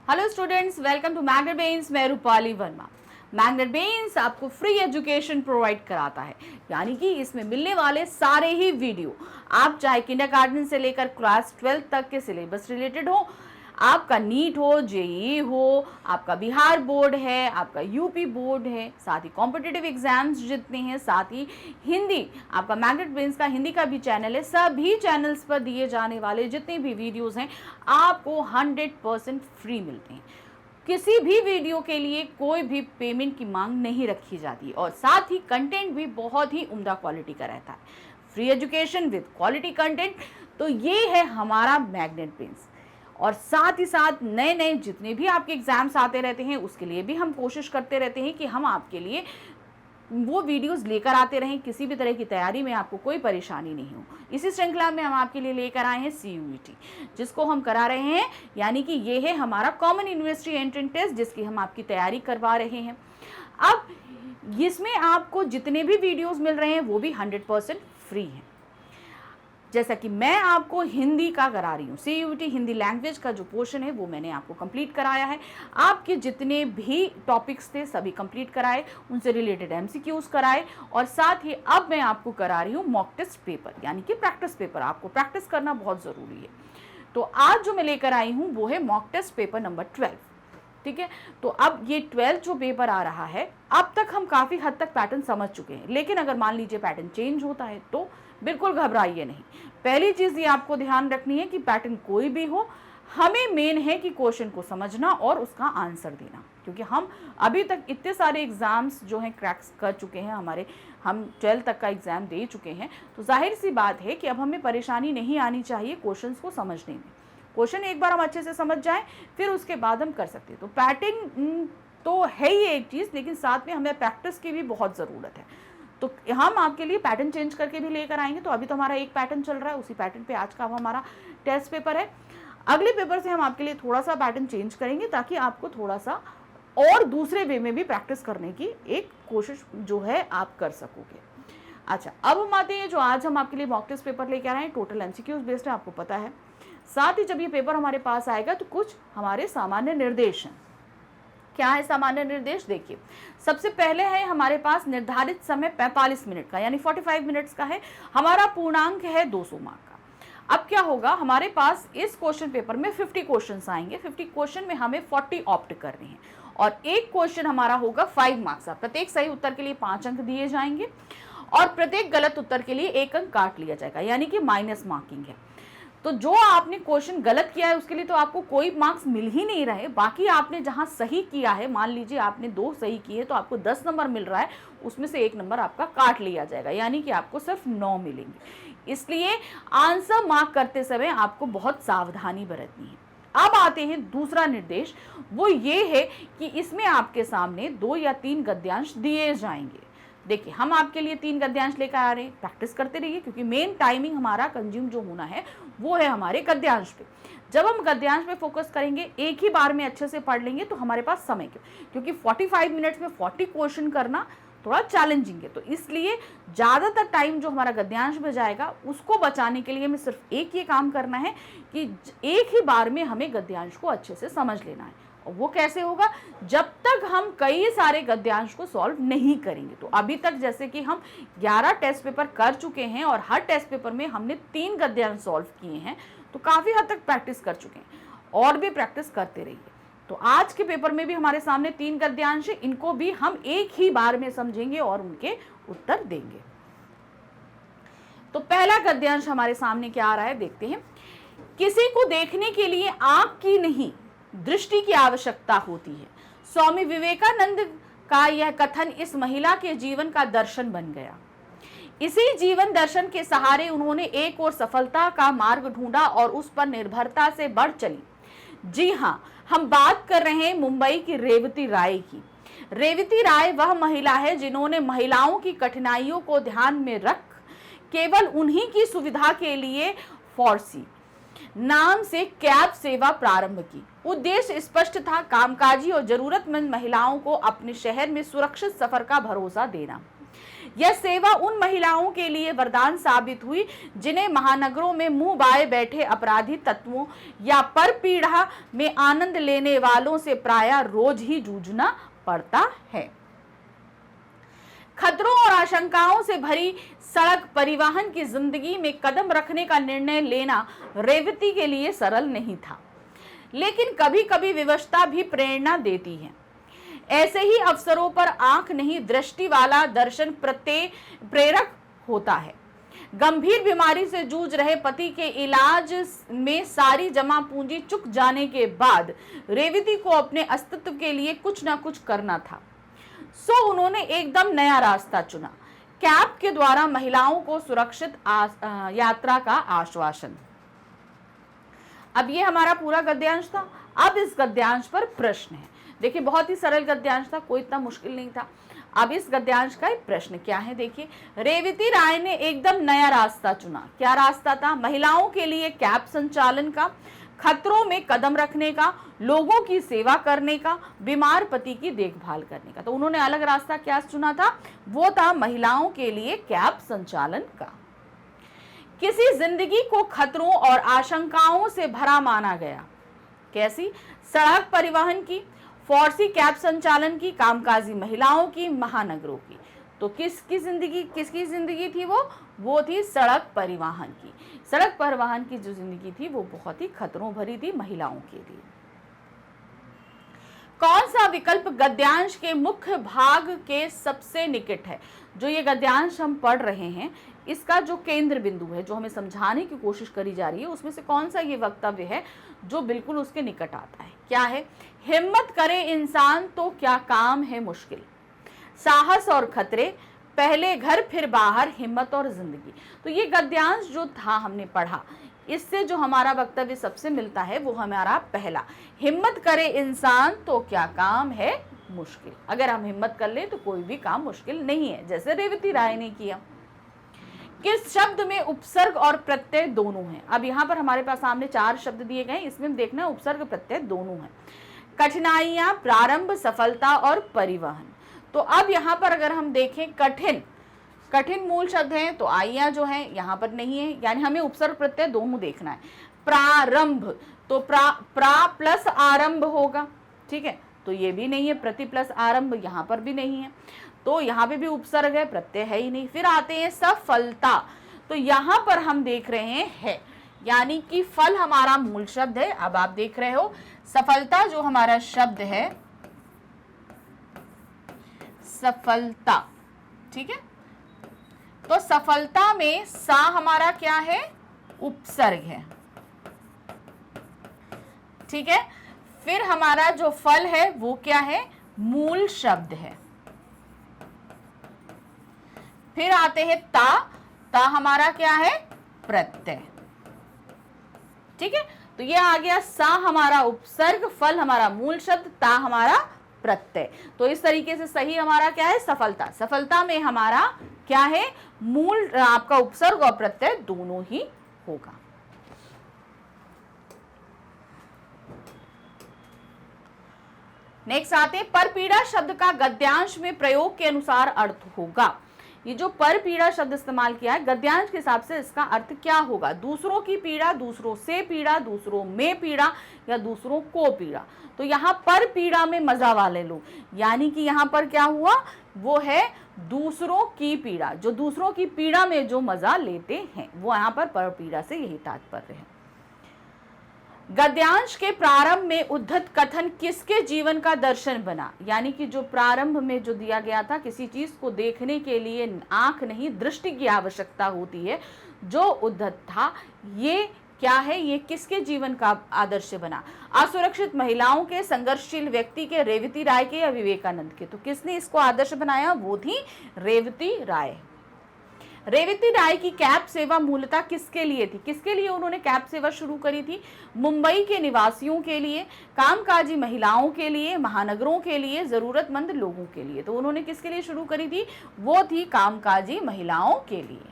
Hello students, welcome to magnet brains. मैं Rupali Verma. Magnet brains आपको free education provide कराता है, यानी कि इसमें मिलने वाले सारे ही वीडियो आप चाहे किंडरगार्टन से लेकर क्लास 12 तक के सिलेबस रिलेटेड हो, आपका नीट हो, जेईई हो, आपका बिहार बोर्ड है, आपका यूपी बोर्ड है, साथ ही कॉम्पिटिटिव एग्जाम्स जितने हैं, साथ ही हिंदी, आपका मैग्नेट ब्रेन्स का हिंदी का भी चैनल है। सभी चैनल्स पर दिए जाने वाले जितने भी वीडियोस हैं आपको 100% फ्री मिलते हैं। किसी भी वीडियो के लिए कोई भी पेमेंट की मांग नहीं रखी जाती और साथ ही कंटेंट भी बहुत ही उम्दा क्वालिटी का रहता है। Free education with quality content, तो ये है हमारा मैग्नेट ब्रेन्स। और साथ ही साथ नए नए जितने भी आपके एग्जाम्स आते रहते हैं उसके लिए भी हम कोशिश करते रहते हैं कि हम आपके लिए वो वीडियोस लेकर आते रहें। किसी भी तरह की तैयारी में आपको कोई परेशानी नहीं हो। इसी श्रृंखला में हम आपके लिए लेकर आए हैं CUET, जिसको हम करा रहे हैं, यानी कि ये है हमारा कॉमन यूनिवर्सिटी एंट्रेंस टेस्ट, जिसकी हम आपकी तैयारी करवा रहे हैं। अब इसमें आपको जितने भी वीडियोस मिल रहे हैं वो भी 100% फ्री हैं। जैसा कि मैं आपको हिंदी का करा रही हूँ, CUET हिंदी लैंग्वेज का जो पोर्शन है वो मैंने आपको कंप्लीट कराया है। आपके जितने भी टॉपिक्स थे सभी कंप्लीट कराए, उनसे रिलेटेड MCQs कराए, और साथ ही अब मैं आपको करा रही हूँ मॉक टेस्ट पेपर, यानी कि प्रैक्टिस पेपर। आपको प्रैक्टिस करना बहुत ज़रूरी है। तो आज जो मैं लेकर आई हूँ वो है मॉक टेस्ट पेपर नंबर 12। ठीक है, तो अब ये 12 जो पेपर आ रहा है, अब तक हम काफ़ी हद तक पैटर्न समझ चुके हैं, लेकिन अगर मान लीजिए पैटर्न चेंज होता है तो बिल्कुल घबराइए नहीं। पहली चीज़ ये आपको ध्यान रखनी है कि पैटर्न कोई भी हो, हमें मेन है कि क्वेश्चन को समझना और उसका आंसर देना, क्योंकि हम अभी तक इतने सारे एग्ज़ाम्स जो हैं क्रैक्स कर चुके हैं, हम 12 तक का एग्ज़ाम दे चुके हैं, तो जाहिर सी बात है कि अब हमें परेशानी नहीं आनी चाहिए क्वेश्चंस को समझने में। क्वेश्चन एक बार हम अच्छे से समझ जाएं, फिर उसके बाद हम कर सकते हैं। तो पैटर्न तो है ही एक चीज़, लेकिन साथ में हमें प्रैक्टिस की भी बहुत ज़रूरत है। तो हम आपके लिए पैटर्न चेंज करके भी लेकर आएंगे। तो अभी तो हमारा एक पैटर्न चल रहा है, उसी पैटर्न पे आज का हमारा टेस्ट पेपर है। अगले पेपर से हम आपके लिए थोड़ा सा पैटर्न चेंज करेंगे, ताकि आपको थोड़ा सा और दूसरे वे में भी प्रैक्टिस करने की एक कोशिश जो है आप कर सकोगे। अच्छा, अब हम आते हैं जो आज हम आपके लिए मॉक टेस्ट पेपर लेकर आए हैं, टोटल MCQs बेस्ड है, आपको पता है। साथ ही जब ये पेपर हमारे पास आएगा तो कुछ हमारे सामान्य निर्देश हैं। क्या है सामान्य निर्देश? देखिए, सबसे पहले है हमारे पास निर्धारित समय 45 मिनट का, यानी 45 मिनट्स का है। हमारा पूर्णांक है 200 मार्क का। अब क्या होगा, हमारे पास इस क्वेश्चन पेपर में 50 क्वेश्चंस आएंगे। 50 क्वेश्चन में हमें 40 ऑप्ट करने हैं, और एक क्वेश्चन हमारा होगा 5 मार्क्स का। प्रत्येक सही उत्तर के लिए 5 अंक दिए जाएंगे, और प्रत्येक गलत उत्तर के लिए 1 अंक काट लिया जाएगा, यानी कि माइनस मार्किंग है। तो जो आपने क्वेश्चन गलत किया है उसके लिए तो आपको कोई मार्क्स मिल ही नहीं रहे। बाकी आपने जहां सही किया है, मान लीजिए आपने 2 सही किए तो आपको 10 नंबर मिल रहा है, उसमें से 1 नंबर आपका काट लिया जाएगा, यानी कि आपको सिर्फ 9 मिलेंगे। इसलिए आंसर मार्क करते समय आपको बहुत सावधानी बरतनी है। अब आते हैं दूसरा निर्देश, वो ये है कि इसमें आपके सामने 2 या 3 गद्यांश दिए जाएंगे। देखिए, हम आपके लिए 3 गद्यांश लेकर आ रहे हैं, प्रैक्टिस करते रहिए, क्योंकि मेन टाइमिंग हमारा कंज्यूम जो होना है वो है हमारे गद्यांश पे। जब हम गद्यांश पे फोकस करेंगे, एक ही बार में अच्छे से पढ़ लेंगे, तो हमारे पास समय क्योंकि 45 मिनट्स में 40 क्वेश्चन करना थोड़ा चैलेंजिंग है। तो इसलिए ज़्यादातर टाइम जो हमारा गद्यांश में जाएगा उसको बचाने के लिए हमें सिर्फ एक ये काम करना है कि एक ही बार में हमें गद्यांश को अच्छे से समझ लेना है। और वो कैसे होगा? जब तक हम कई सारे गद्यांश को सॉल्व नहीं करेंगे। तो अभी तक जैसे कि हम 11 टेस्ट पेपर कर चुके हैं और हर टेस्ट पेपर में हमने 3 गद्यांश सॉल्व किए हैं, तो काफ़ी हद तक प्रैक्टिस कर चुके हैं, और भी प्रैक्टिस करते रहिए। तो आज के पेपर में भी हमारे सामने 3 गद्यांश है, इनको भी हम एक ही बार में समझेंगे और उनके उत्तर देंगे। तो पहला गद्यांश हमारे सामने क्या आ रहा है, देखते हैं। किसी को देखने के लिए आंख की नहीं, दृष्टि की आवश्यकता होती है। स्वामी विवेकानंद का यह कथन इस महिला के जीवन का दर्शन बन गया। इसी जीवन दर्शन के सहारे उन्होंने एक और सफलता का मार्ग ढूंढा और उस पर निर्भरता से बढ़ चली। जी हाँ, हम बात कर रहे हैं मुंबई की रेवती राय की। रेवती राय वह महिला है जिन्होंने महिलाओं की कठिनाइयों को ध्यान में रख केवल उन्हीं की सुविधा के लिए फॉर्सी नाम से कैब सेवा प्रारंभ की। उद्देश्य स्पष्ट था, कामकाजी और जरूरतमंद महिलाओं को अपने शहर में सुरक्षित सफर का भरोसा देना। यह सेवा उन महिलाओं के लिए वरदान साबित हुई जिन्हें महानगरों में मुंह बाए बैठे अपराधी तत्वों या परपीड़ा में आनंद लेने वालों से प्रायः रोज ही जूझना पड़ता है। खतरों और आशंकाओं से भरी सड़क परिवहन की जिंदगी में कदम रखने का निर्णय लेना रेवती के लिए सरल नहीं था, लेकिन कभी कभी विवशता भी प्रेरणा देती है। ऐसे ही अवसरों पर आंख नहीं दृष्टि वाला दर्शन प्रेरक होता है। गंभीर बीमारी से जूझ रहे पति के इलाज में सारी जमा पूंजी चुक जाने के बाद रेवती को अपने अस्तित्व के लिए कुछ ना कुछ करना था, सो उन्होंने एकदम नया रास्ता चुना, कैब के द्वारा महिलाओं को सुरक्षित यात्रा का आश्वासन। अब ये हमारा पूरा गद्यांश था। अब इस गद्यांश पर प्रश्न है। देखिए बहुत ही सरल गद्यांश था, कोई इतना मुश्किल नहीं था। अब इस गद्यांश का एक प्रश्न क्या है, देखिए रेवती राय ने एकदम नया रास्ता चुना। क्या रास्ता था? महिलाओं के लिए कैब संचालन का, खतरों में कदम रखने का, लोगों की सेवा करने का, बीमार पति की देखभाल करने का। तो उन्होंने अलग रास्ता क्या चुना था? वो था महिलाओं के लिए कैब संचालन का। किसी जिंदगी को खतरों और आशंकाओं से भरा माना गया। कैसी? सड़क परिवहन की, फौर्सी कैब संचालन की, कामकाजी महिलाओं की, महानगरों की। तो किसकी जिंदगी थी वो थी सड़क परिवहन की। सड़क परिवहन की जो जिंदगी थी वो बहुत ही खतरों भरी थी महिलाओं के लिए। कौन सा विकल्प गद्यांश के मुख्य भाग के सबसे निकट है? जो ये गद्यांश हम पढ़ रहे हैं इसका जो केंद्र बिंदु है, जो हमें समझाने की कोशिश करी जा रही है, उसमें से कौन सा ये वक्तव्य है जो बिल्कुल उसके निकट आता है? क्या है? हिम्मत करे इंसान तो क्या काम है मुश्किल, साहस और खतरे, पहले घर फिर बाहर, हिम्मत और जिंदगी। तो ये गद्यांश जो था हमने पढ़ा, इससे जो हमारा वक्तव्य सबसे मिलता है वो हमारा पहला, हिम्मत करे इंसान तो क्या काम है मुश्किल। अगर हम हिम्मत कर ले तो कोई भी काम मुश्किल नहीं है, जैसे रेवती राय ने किया। किस शब्द में उपसर्ग और प्रत्यय दोनों हैं? अब यहाँ पर हमारे पास सामने 4 शब्द दिए गए, इसमें देखना उपसर्ग प्रत्यय दोनों हैं। कठिनाइयां, प्रारंभ, सफलता और परिवहन। तो अब यहाँ पर अगर हम देखें कठिन मूल शब्द है, तो आइयां जो है यहाँ पर नहीं है, यानी हमें उपसर्ग प्रत्यय दोनों देखना है। प्रारंभ तो प्रा प्लस आरंभ होगा, ठीक है, तो ये भी नहीं है। प्रति प्लस आरंभ यहाँ पर भी नहीं है, तो यहाँ पे भी उपसर्ग है, प्रत्यय है ही नहीं। फिर आते हैं सफलता, तो यहाँ पर हम देख रहे हैं यानी कि फल हमारा मूल शब्द है। अब आप देख रहे हो सफलता जो हमारा शब्द है, सफलता, ठीक है, तो सफलता में सा हमारा क्या है? उपसर्ग है, ठीक है। फिर हमारा जो फल है वो क्या है? मूल शब्द है। फिर आते हैं ता हमारा क्या है? प्रत्यय, ठीक है। तो ये आ गया सा हमारा उपसर्ग, फल हमारा मूल शब्द, ता हमारा प्रत्यय। तो इस तरीके से सही हमारा क्या है? सफलता। सफलता में हमारा क्या है? मूल आपका उपसर्ग और प्रत्यय दोनों ही होगा। नेक्स्ट आते हैं परपीड़ा शब्द का गद्यांश में प्रयोग के अनुसार अर्थ होगा। ये जो परपीड़ा शब्द इस्तेमाल किया है गद्यांश के हिसाब से इसका अर्थ क्या होगा? दूसरों की पीड़ा, दूसरों से पीड़ा, दूसरों में पीड़ा या दूसरों को पीड़ा। तो यहाँ पर पीड़ा में मजा वाले लोग, यानी कि यहाँ पर क्या हुआ? वो है दूसरों की पीड़ा, जो दूसरों की पीड़ा में जो मजा लेते हैं, वो यहाँ पर परपीड़ा से यही तात्पर्य है। गद्यांश के प्रारंभ में उद्धत कथन किसके जीवन का दर्शन बना? यानी कि जो प्रारंभ में जो दिया गया था, किसी चीज को देखने के लिए आंख नहीं दृष्टि की आवश्यकता होती है, जो उद्धत था ये क्या है? ये किसके जीवन का आदर्श बना? असुरक्षित महिलाओं के, संघर्षशील व्यक्ति के, रेवती राय के या विवेकानंद के? तो किसने इसको आदर्श बनाया? वो थी रेवती राय। रेवती राय की कैब सेवा मूलतः किसके लिए थी? किसके लिए उन्होंने कैब सेवा शुरू करी थी? मुंबई के निवासियों के लिए, कामकाजी महिलाओं के लिए, महानगरों के लिए, जरूरतमंद लोगों के लिए। तो उन्होंने किसके लिए शुरू करी थी? वो थी कामकाजी महिलाओं के लिए।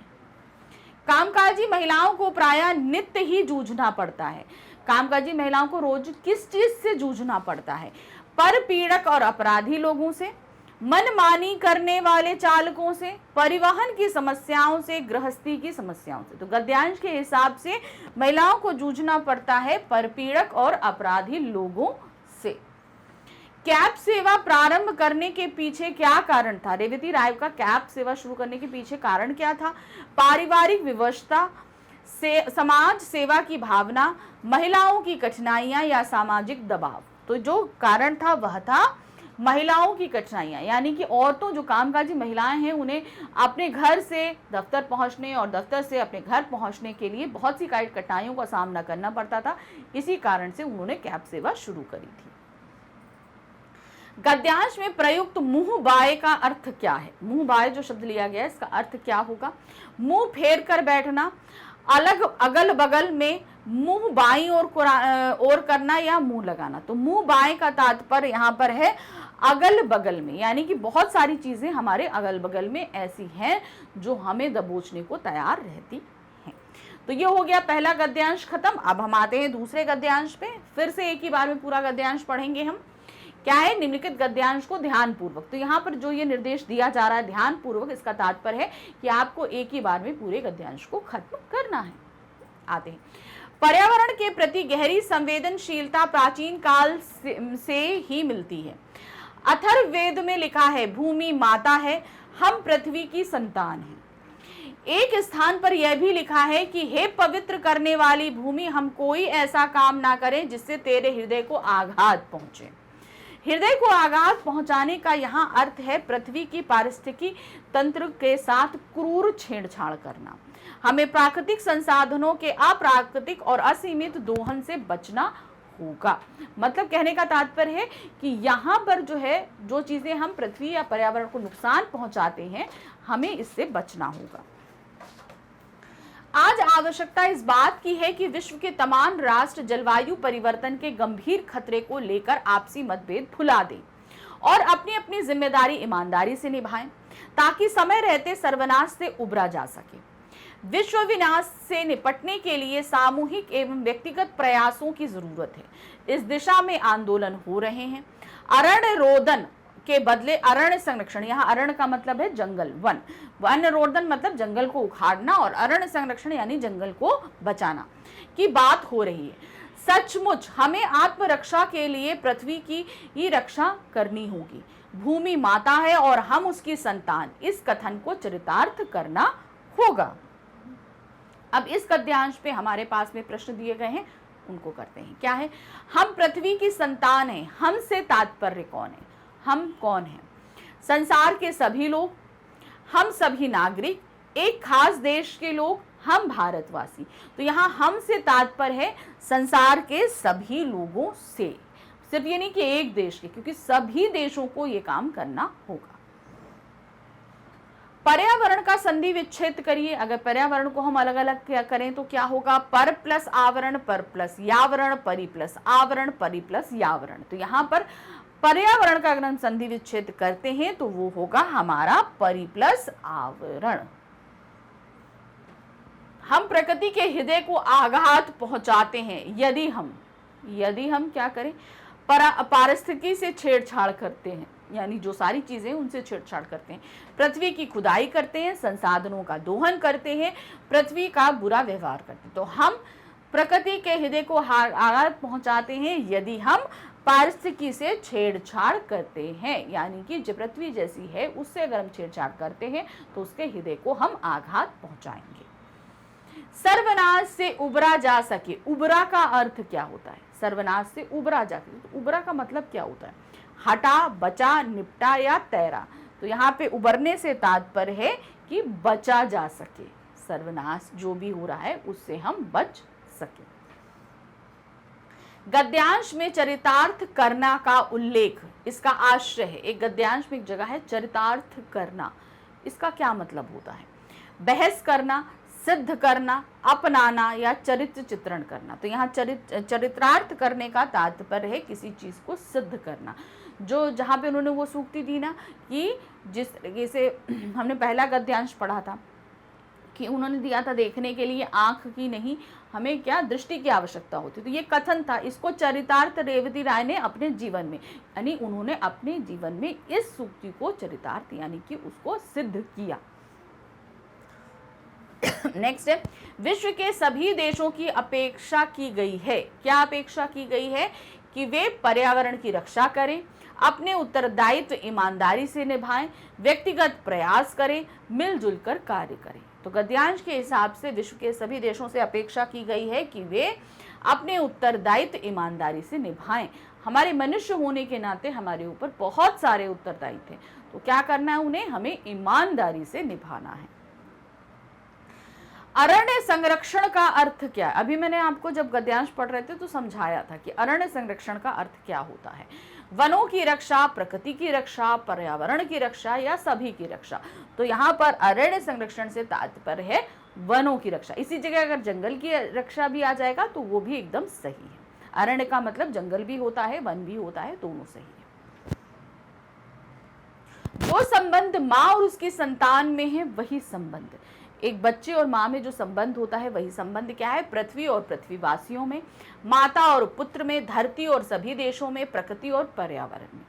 कामकाजी महिलाओं को प्रायः नित्य ही जूझना पड़ता है। कामकाजी महिलाओं को रोज किस चीज से जूझना पड़ता है? परपीड़क और अपराधी लोगों से, मनमानी करने वाले चालकों से, परिवहन की समस्याओं से, गृहस्थी की समस्याओं से। तो गद्यांश के हिसाब से महिलाओं को जूझना पड़ता है परपीड़क और अपराधी लोगों से। कैब सेवा प्रारंभ करने के पीछे क्या कारण था? रेवती राय का कैब सेवा शुरू करने के पीछे कारण क्या था? पारिवारिक विवशता से, समाज सेवा की भावना, महिलाओं की कठिनाइयां या सामाजिक दबाव। तो जो कारण था वह था महिलाओं की कठिनाइयां, यानी कि औरतों, जो कामकाजी महिलाएं हैं, उन्हें अपने घर से दफ्तर पहुंचने और दफ्तर से अपने घर पहुंचने के लिए बहुत सी कठिनाइयों का सामना करना पड़ता था। इसी कारण से उन्होंने कैब सेवा शुरू करी थी। गद्यांश में प्रयुक्त मुंह बाएं का अर्थ क्या है? मुंह बाएं जो शब्द लिया गया है, इसका अर्थ क्या होगा? मुंह फेर कर बैठना, अलग अगल बगल में मुंह बाईं ओर करना या मुंह लगाना। तो मुंह बाएं का तात्पर्य यहाँ पर है अगल बगल में, यानी कि बहुत सारी चीजें हमारे अगल बगल में ऐसी हैं जो हमें दबोचने को तैयार रहती हैं। तो ये हो गया पहला गद्यांश खत्म। अब हम आते हैं दूसरे गद्यांश पे। फिर से एक ही बार में पूरा गद्यांश पढ़ेंगे हम। क्या है? निम्नलिखित गद्यांश को ध्यानपूर्वक। तो यहाँ पर जो ये निर्देश दिया जा रहा है ध्यानपूर्वक, इसका तात्पर्य है कि आपको एक ही बार में पूरे गद्यांश को खत्म करना है। आते हैं। पर्यावरण के प्रति गहरी संवेदनशीलता प्राचीन काल से ही मिलती है। अथर्ववेद में लिखा है, भूमि माता है, हम पृथ्वी की संतान हैं। एक स्थान पर यह भी लिखा है कि हे पवित्र करने वाली भूमि, हम कोई ऐसा काम ना करें जिससे तेरे हृदय को आघात पहुंचे। हृदय को आघात पहुंचाने का यहाँ अर्थ है पृथ्वी की पारिस्थितिकी तंत्र के साथ क्रूर छेड़छाड़ करना। हमें प्राकृतिक संसाधनों के अप्राकृतिक और असीमित दोहन से बचना होगा। मतलब कहने का तात्पर्य है कि यहाँ पर जो है, जो चीजें हम पृथ्वी या पर्यावरण को नुकसान पहुंचाते हैं, हमें इससे बचना होगा। आज आवश्यकता इस बात की है कि विश्व के तमाम राष्ट्र जलवायु परिवर्तन के गंभीर खतरे को लेकर आपसी मतभेद भुला दें और अपनी अपनी जिम्मेदारी ईमानदारी से निभाएं, ताकि समय रहते सर्वनाश से उबरा जा सके। विश्व विनाश से निपटने के लिए सामूहिक एवं व्यक्तिगत प्रयासों की जरूरत है। इस दिशा में आंदोलन हो रहे हैं। अरण्य रोदन के बदले अरण्य संरक्षण, यहाँ अरण्य का मतलब है जंगल, वन रोदन मतलब जंगल को उखाड़ना, और अरण्य संरक्षण यानी जंगल को बचाना की बात हो रही है। सचमुच हमें आत्मरक्षा के लिए पृथ्वी की ही रक्षा करनी होगी। भूमि माता है और हम उसकी संतान, इस कथन को चरितार्थ करना होगा। अब इस गद्यांश पे हमारे पास में प्रश्न दिए गए हैं, उनको करते हैं। क्या है? हम पृथ्वी की संतान हैं। हम से तात्पर्य कौन है? हम कौन हैं? संसार के सभी लोग, हम सभी नागरिक, एक खास देश के लोग, हम भारतवासी। तो यहाँ हम से तात्पर्य है संसार के सभी लोगों से, सिर्फ ये नहीं कि एक देश के, क्योंकि सभी देशों को ये काम करना होगा। पर्यावरण का संधि विच्छेद करिए। अगर पर्यावरण को हम अलग अलग क्या करें तो क्या होगा? पर प्लस आवरण, पर प्लस यावरण, परि प्लस आवरण, परि प्लस यावरण। तो यहाँ पर पर्यावरण का अगर हम संधि विच्छेद करते हैं तो वो होगा हमारा परि प्लस आवरण। हम प्रकृति के हृदय को आघात पहुंचाते हैं यदि हम क्या करें? पारिस्थितिकी से छेड़छाड़ करते हैं, यानी जो सारी चीजें उनसे छेड़छाड़ करते हैं, पृथ्वी की खुदाई करते हैं, संसाधनों का दोहन करते हैं, पृथ्वी का बुरा व्यवहार करते हैं। तो हम प्रकृति के हृदय को आघात पहुंचाते हैं यदि हम पारिस्थितिकी से छेड़छाड़ करते हैं, यानी कि जो पृथ्वी जैसी है उससे अगर हम छेड़छाड़ करते हैं तो उसके हृदय को हम आघात पहुंचाएंगे। सर्वनाश से उबरा जा सके, उबरा का अर्थ क्या होता है? सर्वनाश से उबरा जा सके, तो उबरा का मतलब क्या होता है? हटा, बचा, निपटा या तैरा। तो यहाँ पे उबरने से तात्पर्य है कि बचा जा सके, सर्वनाश जो भी हो रहा है उससे हम बच सके। गद्यांश में चरितार्थ करना का उल्लेख, इसका आश्रय है। एक गद्यांश में एक जगह है चरितार्थ करना, इसका क्या मतलब होता है? बहस करना, सिद्ध करना, अपनाना या चरित्र चित्रण करना। तो यहाँ चरित्रार्थ करने का तात्पर्य है किसी चीज को सिद्ध करना। जो जहाँ पे उन्होंने वो सूक्ति दी ना कि जिस तरीके से हमने पहला गद्यांश पढ़ा था कि उन्होंने दिया था देखने के लिए, आंख की नहीं, हमें क्या दृष्टि की आवश्यकता होती। तो ये कथन था, इसको चरितार्थ रेवती राय ने अपने जीवन में, यानी उन्होंने अपने जीवन में इस सूक्ति को चरितार्थ यानी कि उसको सिद्ध किया। नेक्स्ट है, विश्व के सभी देशों की अपेक्षा की गई है। क्या अपेक्षा की गई है? कि वे पर्यावरण की रक्षा करें, अपने उत्तरदायित्व ईमानदारी से निभाएं, व्यक्तिगत प्रयास करें, मिलजुल कर कार्य करें। तो गद्यांश के हिसाब से विश्व के सभी देशों से अपेक्षा की गई है कि वे अपने उत्तरदायित्व ईमानदारी से निभाएं। हमारे मनुष्य होने के नाते हमारे ऊपर बहुत सारे उत्तरदायित्व हैं, तो क्या करना है उन्हें? हमें ईमानदारी से निभाना है। अरण्य संरक्षण का अर्थ क्या है? अभी मैंने आपको जब गद्यांश पढ़ रहे थे तो समझाया था कि अरण्य संरक्षण का अर्थ क्या होता है। वनों की रक्षा, प्रकृति की रक्षा, पर्यावरण की रक्षा या सभी की रक्षा। तो यहाँ पर अरण्य संरक्षण से तात्पर्य है वनों की रक्षा। इसी जगह अगर जंगल की रक्षा भी आ जाएगा तो वो भी एकदम सही है। अरण्य का मतलब जंगल भी होता है, वन भी होता है, दोनों सही है। जो संबंध माँ और उसकी संतान में है वही संबंध, एक बच्चे और माँ में जो संबंध होता है वही संबंध क्या है? पृथ्वी और पृथ्वीवासियों में, माता और पुत्र में, धरती और सभी देशों में, प्रकृति और पर्यावरण में।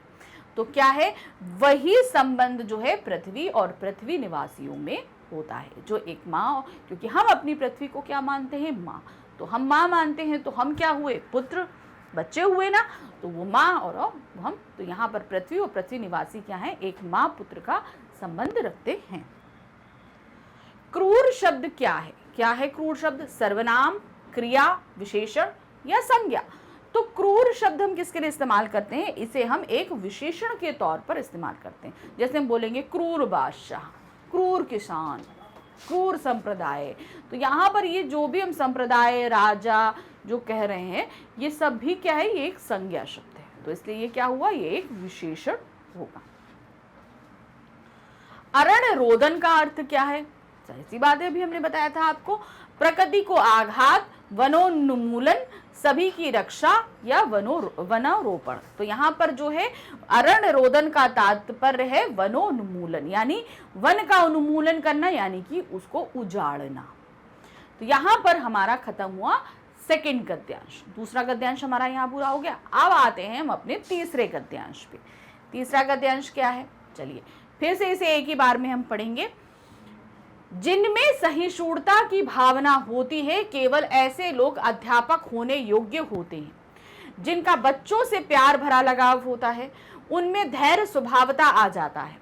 तो क्या है? वही संबंध जो है पृथ्वी और पृथ्वी निवासियों में होता है। जो एक माँ, क्योंकि हम अपनी पृथ्वी को क्या मानते हैं? माँ। तो हम माँ मानते हैं, तो हम क्या हुए? पुत्र, बच्चे हुए ना। तो वो माँ और हम, तो यहाँ पर पृथ्वी और पृथ्वी निवासी क्या है? एक माँ पुत्र का संबंध रखते हैं। क्रूर शब्द क्या है? क्या है क्रूर शब्द? सर्वनाम, क्रिया, विशेषण या संज्ञा। तो क्रूर शब्द हम किसके लिए इस्तेमाल करते हैं? इसे हम एक विशेषण के तौर पर इस्तेमाल करते हैं। जैसे हम बोलेंगे क्रूर बादशाह, क्रूर किसान, क्रूर संप्रदाय। तो यहाँ पर ये जो भी हम संप्रदाय, राजा जो कह रहे हैं, ये सब भी क्या है? ये एक संज्ञा शब्द है। तो इसलिए ये क्या हुआ? ये एक विशेषण होगा। अरण्य रोदन का अर्थ क्या है? ऐसी बात है, अभी हमने बताया था आपको, प्रकृति को आघात, वनोन्मूलन, सभी की रक्षा या वनारोपण। तो यहाँ पर जो है अरण्य रोदन का तात्पर्य है वनोन्मूलन, यानी वन का उन्मूलन करना, यानी कि उसको उजाड़ना। तो यहाँ पर हमारा खत्म हुआ सेकंड गद्यांश। दूसरा गद्यांश हमारा यहाँ पूरा हो गया। अब आते हैं हम अपने तीसरे गद्यांश पे। तीसरा गद्यांश क्या है? चलिए फिर से इसे एक ही बार में हम पढ़ेंगे। जिनमें सहिष्णुता की भावना होती है, केवल ऐसे लोग अध्यापक होने योग्य होते हैं। जिनका बच्चों से प्यार भरा लगाव होता है, उनमें धैर्य स्वभावता आ जाता है।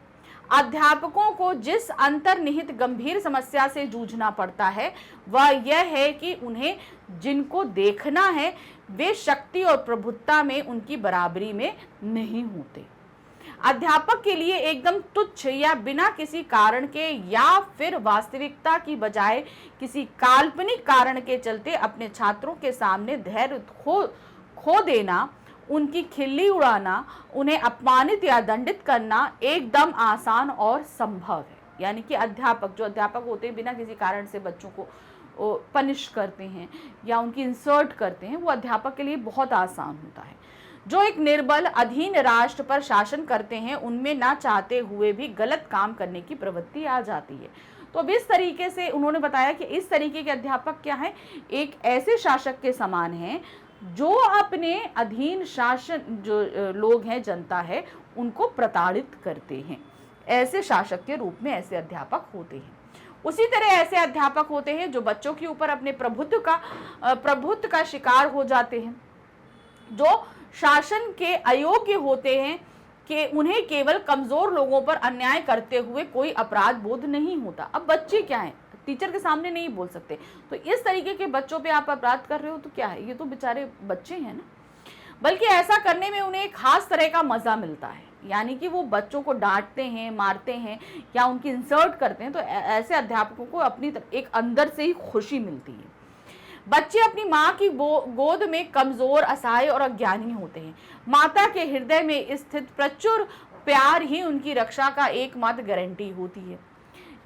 अध्यापकों को जिस अंतर्निहित गंभीर समस्या से जूझना पड़ता है वह यह है कि उन्हें जिनको देखना है वे शक्ति और प्रभुत्ता में उनकी बराबरी में नहीं होते। अध्यापक के लिए एकदम तुच्छ या बिना किसी कारण के या फिर वास्तविकता की बजाय किसी काल्पनिक कारण के चलते अपने छात्रों के सामने धैर्य खो देना, उनकी खिल्ली उड़ाना, उन्हें अपमानित या दंडित करना एकदम आसान और संभव है। यानी कि जो अध्यापक होते हैं बिना किसी कारण से बच्चों को पनिश करते हैं या उनकी इंसर्ट करते हैं, वो अध्यापक के लिए बहुत आसान होता है। जो एक निर्बल अधीन राष्ट्र पर शासन करते हैं, उनमें ना चाहते हुए भी गलत काम करने की प्रवृत्ति आ जाती है। तो अब इस तरीके से उन्होंने बताया कि इस तरीके के अध्यापक क्या है? एक ऐसे शासक के समान हैं जो अपने अधीन शासन जो लोग हैं, जनता है, उनको प्रताड़ित करते हैं। ऐसे शासक के रूप में ऐसे अध्यापक होते हैं। उसी तरह ऐसे अध्यापक होते हैं जो बच्चों के ऊपर अपने प्रभुत्व का शिकार हो जाते हैं, जो शासन के अयोग्य होते हैं कि उन्हें केवल कमजोर लोगों पर अन्याय करते हुए कोई अपराध बोध नहीं होता। अब बच्चे क्या हैं? टीचर के सामने नहीं बोल सकते, तो इस तरीके के बच्चों पे आप अपराध कर रहे हो तो क्या है? ये तो बेचारे बच्चे हैं ना। बल्कि ऐसा करने में उन्हें एक खास तरह का मजा मिलता है, यानी कि वो बच्चों को डांटते हैं, मारते हैं या उनकी इंसर्ट करते हैं। तो ऐसे अध्यापकों को अपनी एक अंदर से ही खुशी मिलती है। बच्चे अपनी माँ की गोद में कमजोर, असहाय और अज्ञानी होते हैं। माता के हृदय में स्थित प्रचुर प्यार ही उनकी रक्षा का एकमात्र गारंटी होती है।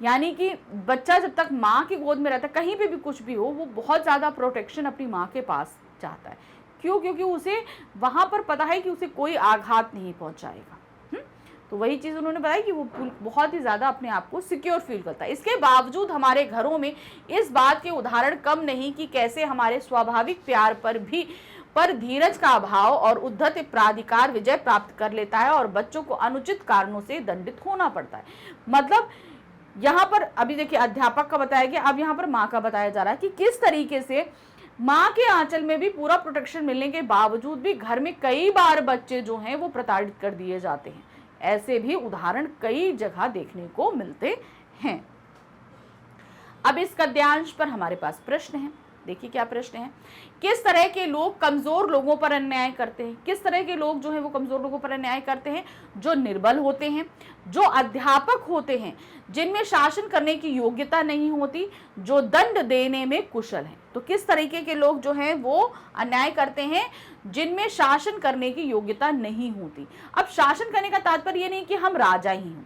यानी कि बच्चा जब तक माँ की गोद में रहता है, कहीं पे भी कुछ भी हो, वो बहुत ज़्यादा प्रोटेक्शन अपनी माँ के पास चाहता है। क्यों? क्योंकि उसे वहाँ पर पता है कि उसे कोई आघात नहीं पहुँचाएगा। तो तो वही चीज़ उन्होंने बताई कि वो बहुत ही ज़्यादा अपने आप को सिक्योर फील करता है। इसके बावजूद हमारे घरों में इस बात के उदाहरण कम नहीं कि कैसे हमारे स्वाभाविक प्यार पर धीरज का अभाव और उद्धत प्राधिकार विजय प्राप्त कर लेता है और बच्चों को अनुचित कारणों से दंडित होना पड़ता है। मतलब यहाँ पर अभी देखिए अध्यापक का बताया गया, अब यहाँ पर माँ का बताया जा रहा है कि किस तरीके से माँ के आंचल में भी पूरा प्रोटेक्शन मिलने के बावजूद भी घर में कई बार बच्चे जो हैं वो प्रताड़ित कर दिए जाते हैं। ऐसे भी उदाहरण कई जगह देखने को मिलते हैं। अब इस गद्यांश पर हमारे पास प्रश्न है। देखिए क्या प्रश्न है, किस तरह के लोग कमजोर लोगों पर अन्याय करते हैं। किस तरह के लोग जो है वो कमजोर लोगों पर अन्याय करते हैं? जो निर्बल होते हैं, जो अध्यापक होते हैं जिनमें शासन करने की योग्यता नहीं होती, जो दंड देने में कुशल हैं। तो किस तरीके के लोग जो हैं वो अन्याय करते हैं? जिनमें शासन करने की योग्यता नहीं होती। अब शासन करने का तात्पर्य ये नहीं कि हम राजा ही हों,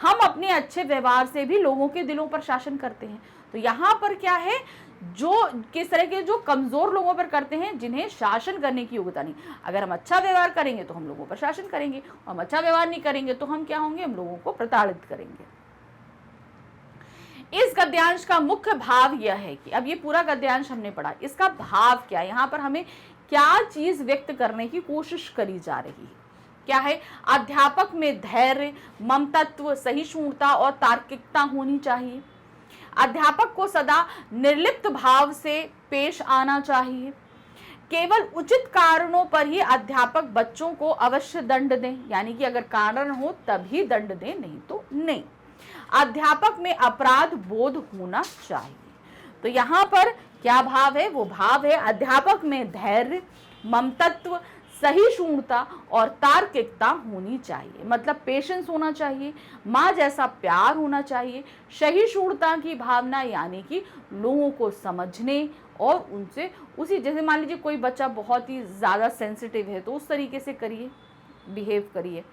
हम अपने अच्छे व्यवहार से भी लोगों के दिलों पर शासन करते हैं। तो यहाँ पर क्या है, जो किस तरह के जो कमजोर लोगों पर करते हैं जिन्हें शासन करने की योग्यता नहीं। अगर हम अच्छा व्यवहार करेंगे तो हम लोगों पर शासन करेंगे, हम अच्छा व्यवहार नहीं करेंगे तो हम क्या होंगे, हम लोगों को प्रताड़ित करेंगे। इस गद्यांश का मुख्य भाव यह है कि अब ये पूरा गद्यांश हमने पढ़ा, इसका भाव क्या है, यहाँ पर हमें क्या चीज व्यक्त करने की कोशिश करी जा रही है। क्या है? अध्यापक में धैर्य, ममतत्व, सहिष्णुता और तार्किकता होनी चाहिए। अध्यापक को सदा निर्लिप्त भाव से पेश आना चाहिए। केवल उचित कारणों पर ही अध्यापक बच्चों को अवश्य दंड दें, यानी कि अगर कारण हो तभी दंड दें, नहीं तो नहीं। अध्यापक में अपराध बोध होना चाहिए। तो यहाँ पर क्या भाव है? वो भाव है अध्यापक में धैर्य, ममतत्व, सहिष्णुता और तार्किकता होनी चाहिए। मतलब पेशेंस होना चाहिए, माँ जैसा प्यार होना चाहिए, सहिष्णुता की भावना यानी कि लोगों को समझने और उनसे उसी, जैसे मान लीजिए कोई बच्चा बहुत ही ज़्यादा सेंसिटिव है तो उस तरीके से करिए, बिहेव करिए।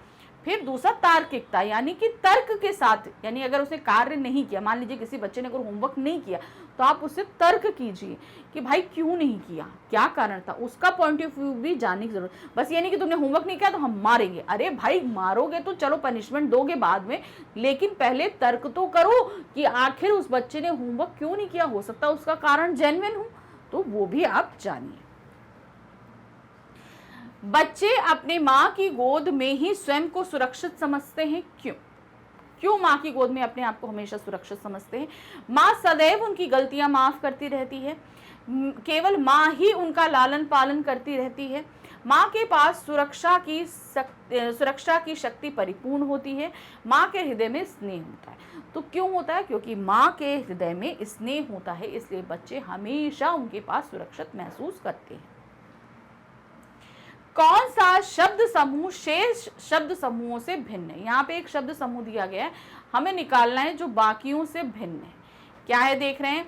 फिर दूसरा तार्किकता, यानी कि तर्क के साथ, यानी अगर उसने कार्य नहीं किया, मान लीजिए किसी बच्चे ने अगर होमवर्क नहीं किया तो आप उससे तर्क कीजिए कि भाई क्यों नहीं किया, क्या कारण था, उसका पॉइंट ऑफ व्यू भी जानने की जरूरत। बस ये नहीं कि तुमने होमवर्क नहीं किया तो हम मारेंगे। अरे भाई मारोगे तो चलो पनिशमेंट दोगे बाद में, लेकिन पहले तर्क तो करो कि आखिर उस बच्चे ने होमवर्क क्यों नहीं किया, हो सकता है उसका कारण जेन्युइन हो, तो वो भी आप जानिए। बच्चे अपने माँ की गोद में ही स्वयं को सुरक्षित समझते हैं। क्यों माँ की गोद में अपने आप को हमेशा सुरक्षित समझते हैं? माँ सदैव उनकी गलतियां माफ करती रहती है, केवल माँ ही उनका लालन पालन करती रहती है। माँ के पास सुरक्षा की शक्ति परिपूर्ण होती है। माँ के हृदय में स्नेह होता है। तो क्यों होता है? क्योंकि माँ के हृदय में स्नेह होता है, इसलिए बच्चे हमेशा उनके पास सुरक्षित महसूस करते हैं। कौन सा शब्द समूह शेष शब्द समूहों से भिन्न है? यहाँ पे एक शब्द समूह दिया गया है, हमें निकालना है जो बाकियों से भिन्न है। क्या है देख रहे हैं?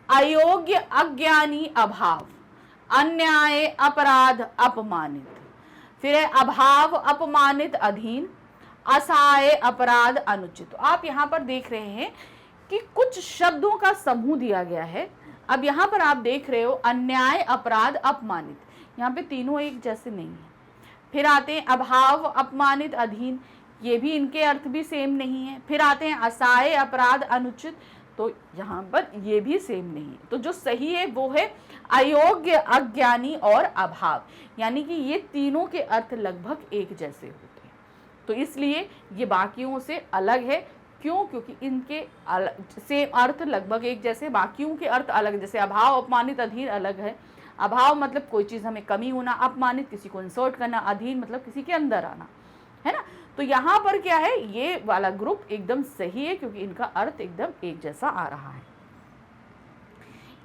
अयोग्य, अज्ञानी, अभाव, अन्याय, अपराध, अपमानित। फिर है अभाव, अपमानित, अधीन, असहाय, अपराध, अनुचित। तो आप यहाँ पर देख रहे हैं कि कुछ शब्दों का समूह दिया गया है। अब यहाँ पर आप देख रहे हो अन्याय, अपराध, अपमानित, यहाँ पे तीनों एक जैसे नहीं है। फिर आते हैं अभाव, अपमानित, अधीन, ये भी इनके अर्थ भी सेम नहीं है। फिर आते हैं असहाय, अपराध, अनुचित, तो यहाँ पर ये भी सेम नहीं है। तो जो सही है वो है अयोग्य, अज्ञानी और अभाव, यानी कि ये तीनों के अर्थ लगभग एक जैसे होते हैं। तो इसलिए ये बाकियों से अलग है। क्यों? क्योंकि इनके सेम अर्थ लगभग एक जैसे, बाकियों के अर्थ अलग। जैसे अभाव, अपमानित, अधीन अलग है। अभाव मतलब कोई चीज़ हमें कमी होना, अपमानित किसी को इंसर्ट करना, अधीन मतलब किसी के अंदर आना, है ना। तो यहाँ पर क्या है, ये वाला ग्रुप एकदम सही है क्योंकि इनका अर्थ एकदम एक जैसा आ रहा है।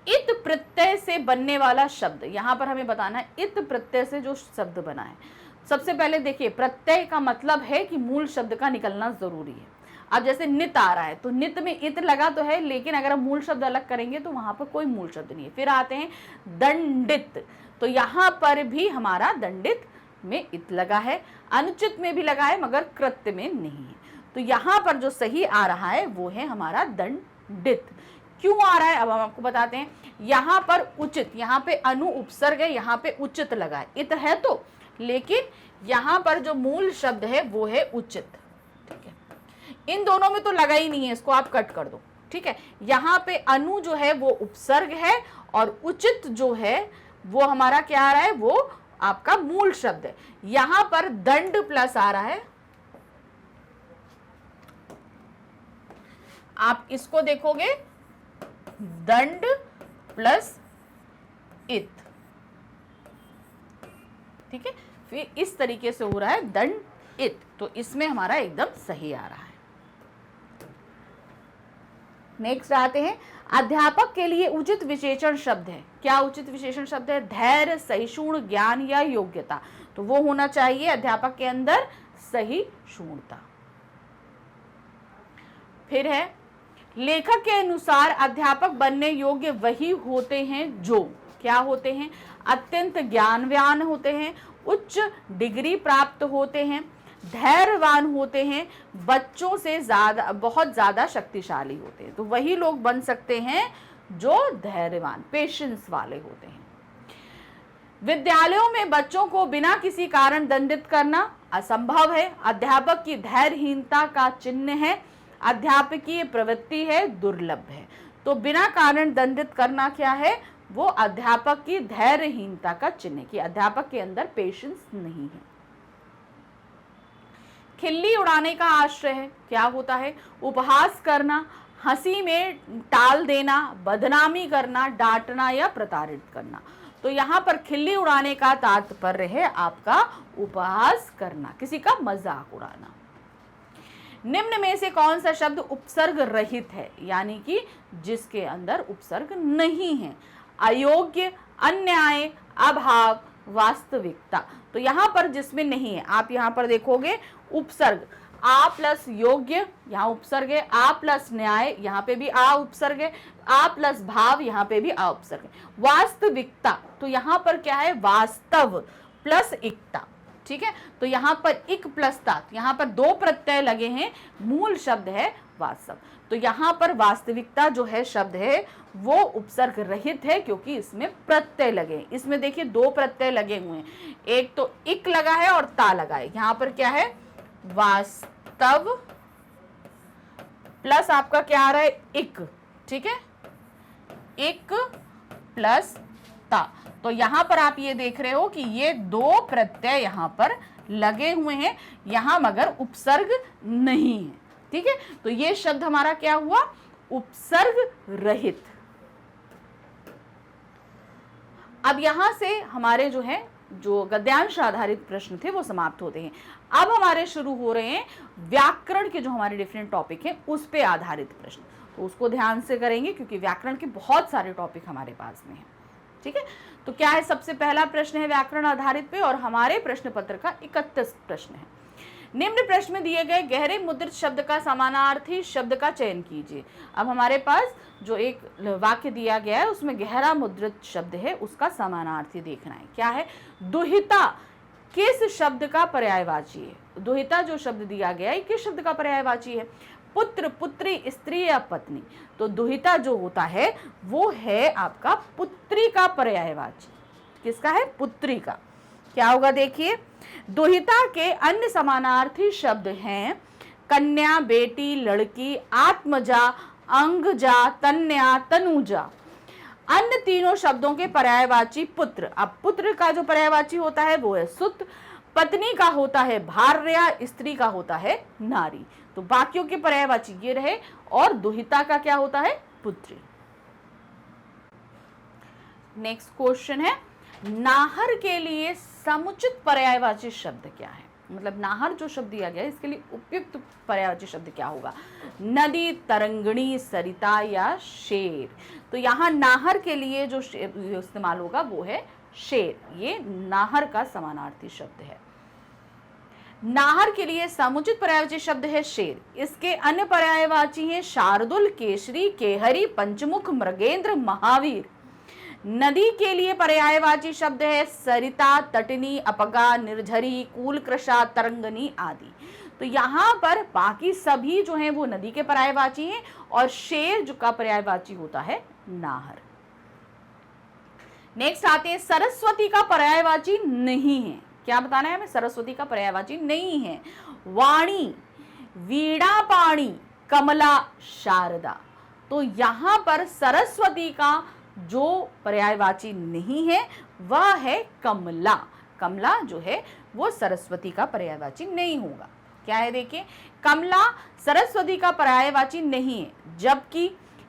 इत प्रत्यय से बनने वाला शब्द, यहाँ पर हमें बताना है इत प्रत्यय से जो शब्द बना है। सबसे पहले देखिए, प्रत्यय का मतलब है कि मूल शब्द का निकलना जरूरी है। अब जैसे नित आ रहा है तो नित में इत लगा तो है, लेकिन अगर हम मूल शब्द अलग करेंगे तो वहां पर कोई मूल शब्द नहीं है। फिर आते हैं दंडित, तो यहाँ पर भी हमारा दंडित में इत लगा है, अनुचित में भी लगा है मगर कृत्य में नहीं है। तो यहाँ पर जो सही आ रहा है वो है हमारा दंडित। क्यों आ रहा है अब हम आपको बताते हैं। यहाँ पर उचित, यहाँ पे अनु उपसर्ग है, यहाँ पे उचित लगा है, इत है तो, लेकिन यहाँ पर जो मूल शब्द है वो है उचित। इन दोनों में तो लगा ही नहीं है, इसको आप कट कर दो, ठीक है। यहाँ पे अनु जो है वो उपसर्ग है और उचित जो है वो हमारा क्या आ रहा है, वो आपका मूल शब्द है। यहां पर दंड प्लस आ रहा है, आप इसको देखोगे दंड प्लस इत, ठीक है। फिर इस तरीके से हो रहा है दंड इत, तो इसमें हमारा एकदम सही आ रहा है। नेक्स्ट आते हैं, अध्यापक के लिए उचित विशेषण शब्द है। क्या उचित विशेषण शब्द है? धैर्य, सहिष्णु, ज्ञान या योग्यता। तो वो होना चाहिए अध्यापक के अंदर सहिष्णुता। फिर है, लेखक के अनुसार अध्यापक बनने योग्य वही होते हैं जो, क्या होते हैं? अत्यंत ज्ञानवान होते हैं, उच्च डिग्री प्राप्त होते हैं, धैर्यवान होते हैं, बच्चों से ज्यादा, बहुत ज्यादा शक्तिशाली होते हैं। तो वही लोग बन सकते हैं जो धैर्यवान, पेशेंस वाले होते हैं। विद्यालयों में बच्चों को बिना किसी कारण दंडित करना असंभव है, अध्यापक की धैर्यहीनता का चिन्ह है, अध्यापकीय प्रवृत्ति है, दुर्लभ है। तो बिना कारण दंडित करना क्या है? वो अध्यापक की धैर्यहीनता का चिन्ह, कि अध्यापक के अंदर पेशेंस नहीं है। खिल्ली उड़ाने का आश्रय है, क्या होता है? उपहास करना, हंसी में टाल देना, बदनामी करना, डांटना या प्रताड़ित करना। तो यहाँ पर खिल्ली उड़ाने का तात्पर्य है आपका उपहास करना, किसी का मजाक उड़ाना। निम्न में से कौन सा शब्द उपसर्ग रहित है, यानी कि जिसके अंदर उपसर्ग नहीं है? अयोग्य, अन्याय, अभाव, वास्तविकता। तो यहां पर जिसमें नहीं है, आप यहां पर देखोगे उपसर्ग आ प्लस योग्य, यहाँ उपसर्ग है, आ प्लस न्याय, यहाँ पे भी आ उपसर्ग है, आ प्लस भाव, यहाँ पे भी आ उपसर्ग है। वास्तविकता, तो यहाँ पर क्या है? वास्तव प्लस इकता, ठीक है। तो यहाँ पर इक प्लस ता, यहाँ पर दो प्रत्यय लगे हैं, मूल शब्द है वास्तव। तो यहाँ पर वास्तविकता जो है शब्द है वो उपसर्ग रहित है, क्योंकि इसमें प्रत्यय लगे हैं। इसमें देखिए दो प्रत्यय लगे हुए हैं, एक तो इक लगा है और ता लगा है। यहाँ पर क्या है? वास्तव प्लस आपका क्या आ रहा है? इक, ठीक है, इक प्लस ता। तो यहां पर आप ये देख रहे हो कि ये दो प्रत्यय यहां पर लगे हुए हैं, यहां मगर उपसर्ग नहीं है, ठीक है। तो ये शब्द हमारा क्या हुआ? उपसर्ग रहित। अब यहां से हमारे जो है जो गद्यांश आधारित प्रश्न थे वो समाप्त होते हैं। अब हमारे शुरू हो रहे हैं व्याकरण के जो हमारे डिफरेंट टॉपिक हैं उस पे आधारित प्रश्न। तो उसको ध्यान से करेंगे क्योंकि व्याकरण के बहुत सारे टॉपिक हमारे पास में हैं, ठीक है। तो क्या है? सबसे पहला प्रश्न है व्याकरण आधारित पे, और हमारे प्रश्न पत्र का 31 प्रश्न है। निम्न प्रश्न में दिए गए गहरे मुद्रित शब्द का समानार्थी शब्द का चयन कीजिए। अब हमारे पास जो एक वाक्य दिया गया है उसमें गहरा मुद्रित शब्द है, उसका समानार्थी देखना है। क्या है? दुहिता किस शब्द का पर्यायवाची है? दुहिता जो शब्द दिया गया है किस शब्द का पर्यायवाची है? पुत्र, पुत्री, स्त्री या पत्नी। तो दुहिता जो होता है वो है आपका पुत्री का पर्यायवाची। किसका है? पुत्री का। क्या होगा? देखिए, दुहिता के अन्य समानार्थी शब्द हैं कन्या, बेटी, लड़की, आत्मजा, अंगजा, तन्या, तनुजा। अन्य तीनों शब्दों के पर्यायवाची पुत्र। अब पुत्र का जो पर्यायवाची होता है वो है सुत, पत्नी का होता है भार्या, स्त्री का होता है नारी। तो बाकियों के पर्यायवाची ये रहे, और दुहिता का क्या होता है? पुत्री। नेक्स्ट क्वेश्चन है, नाहर के लिए समुचित पर्यायवाची शब्द क्या है? मतलब नाहर जो शब्द दिया गया है इसके लिए उपयुक्त पर्यायवाची शब्द क्या होगा? नदी, तरंगणी, सरिता या शेर। तो यहाँ नाहर के लिए जो इस्तेमाल होगा वो है शेर। ये नाहर का समानार्थी शब्द है। नाहर के लिए समुचित पर्यायवाची शब्द है शेर। इसके अन्य पर्यायवाची हैं शार्दुल, केसरी, केहरी, पंचमुख, मृगेंद्र, महावीर। नदी के लिए पर्यायवाची शब्द है सरिता, तटनी, अपगा, निर्झरी, कूलकृषा, तरंगनी आदि। तो यहाँ पर बाकी सभी जो हैं वो नदी के पर्यायवाची हैं, और शेर जो का पर्यायवाची होता है नाहर। नेक्स्ट आते हैं, सरस्वती का पर्यायवाची नहीं है। क्या बताना है हमें? सरस्वती का पर्यायवाची नहीं है। वाणी, वीणा पाणी कमला शारदा। तो यहां पर सरस्वती का जो पर्यायवाची नहीं है वह है कमला। कमला जो है वो सरस्वती का पर्यायवाची नहीं होगा। क्या है देखिए, कमला सरस्वती का पर्यायवाची नहीं है, जबकि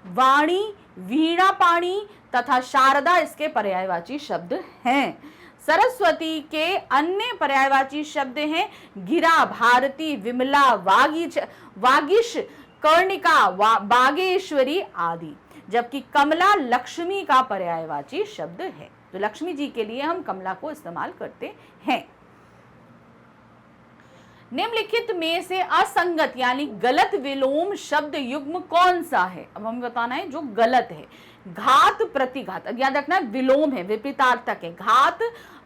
वाणी, वीणा पाणी तथा शारदा इसके पर्यायवाची शब्द हैं। सरस्वती के अन्य पर्यायवाची शब्द हैं गिरा, भारती, विमला, वागीश, कर्णिका, बागेश्वरी आदि, जबकि कमला लक्ष्मी का पर्यायवाची शब्द है। तो लक्ष्मी जी के लिए हम कमला को इस्तेमाल करते हैं। निम्नलिखित में से असंगत यानी गलत विलोम शब्द युग्म कौन सा है? अब हमें बताना है जो गलत है। घात, प्रतिघात, अब याद रखना विलोम है, विपरीतार्थक है। घात,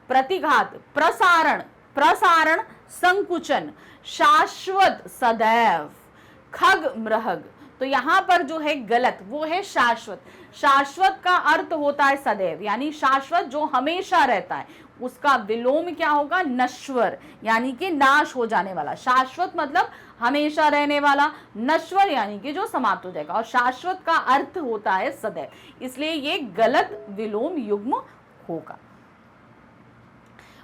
प्रतिघात, प्रसारण, प्रसारण, संकुचन, शाश्वत, सदैव, खग, मृहग। तो यहां पर जो है गलत वो है शाश्वत। शाश्वत का अर्थ होता है सदैव, यानी शाश्वत जो हमेशा रहता है, उसका विलोम क्या होगा? नश्वर, यानी कि नाश हो जाने वाला। शाश्वत मतलब हमेशा रहने वाला, नश्वर यानी कि जो समाप्त हो जाएगा, और शाश्वत का अर्थ होता है सदैव, इसलिए ये गलत विलोम युग्म होगा।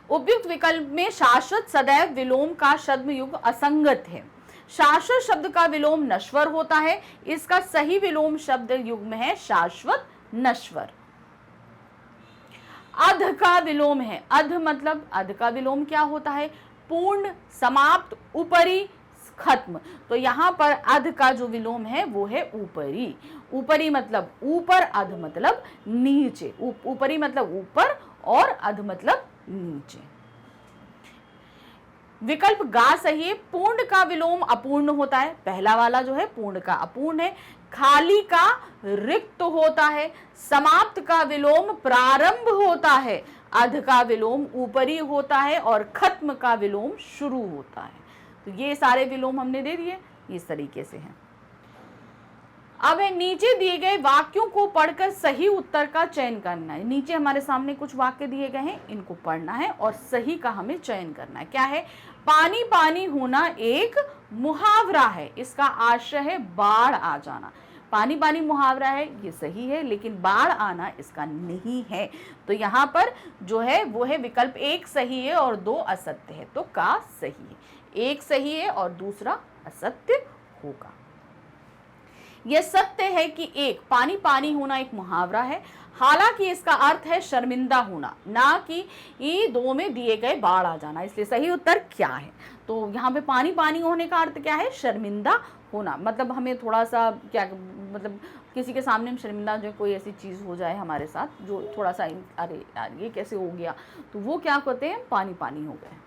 उपयुक्त विकल्प में शाश्वत, सदैव विलोम का शब्द युग्म असंगत है। शाश्वत शब्द का विलोम नश्वर होता है, इसका सही विलोम शब्द युग्म है शाश्वत, नश्वर। अध का विलोम है, अध मतलब अध का विलोम क्या होता है? पूर्ण, समाप्त, ऊपरी, खत्म। तो यहां पर अध का जो विलोम है वो है ऊपरी। ऊपरी मतलब ऊपर, अध मतलब नीचे। ऊपरी मतलब ऊपर और अध मतलब नीचे। विकल्प गा सही है। पूर्ण का विलोम अपूर्ण होता है, पहला वाला जो है पूर्ण का अपूर्ण है। खाली का रिक्त होता है। समाप्त का विलोम प्रारंभ होता है। अध का विलोम ऊपरी होता है और खत्म का विलोम शुरू होता है। तो ये सारे विलोम हमने दे दिए, इस तरीके से हैं। अब है नीचे दिए गए वाक्यों को पढ़कर सही उत्तर का चयन करना है। नीचे हमारे सामने कुछ वाक्य दिए गए हैं, इनको पढ़ना है और सही का हमें चयन करना है। क्या है? पानी पानी होना एक मुहावरा है, इसका आशय है बाढ़ आ जाना। पानी पानी मुहावरा है, ये सही है, लेकिन बाढ़ आना इसका नहीं है। तो यहाँ पर जो है वो है विकल्प एक सही है और दो असत्य है, तो का सही है। एक सही है और दूसरा असत्य होगा। यह सत्य है कि एक पानी पानी होना एक मुहावरा है, हालांकि इसका अर्थ है शर्मिंदा होना, ना कि ये दो में दिए गए बाढ़ आ जाना। इसलिए सही उत्तर क्या है? तो यहाँ पे पानी पानी होने का अर्थ क्या है? शर्मिंदा होना। मतलब हमें थोड़ा सा क्या, मतलब किसी के सामने हम शर्मिंदा जो कोई ऐसी चीज़ हो जाए हमारे साथ जो थोड़ा सा अरे यार ये कैसे हो गया, तो वो क्या कहते हैं? पानी पानी हो गए।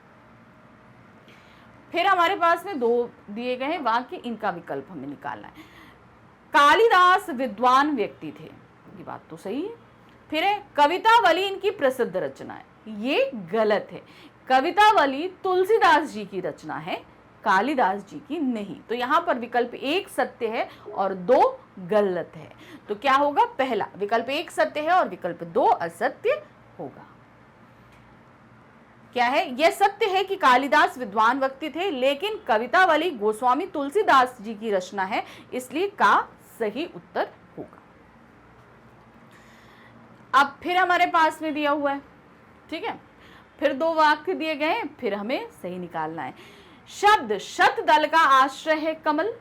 फिर हमारे पास में दो दिए गए हैं वाक्य, इनका विकल्प हमें निकालना है। कालिदास विद्वान व्यक्ति थे, ये बात तो सही है। फिर है कवितावली इनकी प्रसिद्ध रचना है, ये गलत है। कवितावली तुलसीदास जी की रचना है, कालिदास जी की नहीं। तो यहाँ पर विकल्प एक सत्य है और दो गलत है। तो क्या होगा? पहला विकल्प एक सत्य है और विकल्प दो असत्य होगा। क्या है? यह सत्य है कि कालिदास विद्वान व्यक्ति थे, लेकिन कवितावली गोस्वामी तुलसीदास जी की रचना है, इसलिए का सही उत्तर होगा। अब फिर हमारे पास में दिया हुआ है, ठीक है, फिर दो वाक्य दिए गए हैं, फिर हमें सही निकालना है। शब्द शतदल का आश्रय है कमल।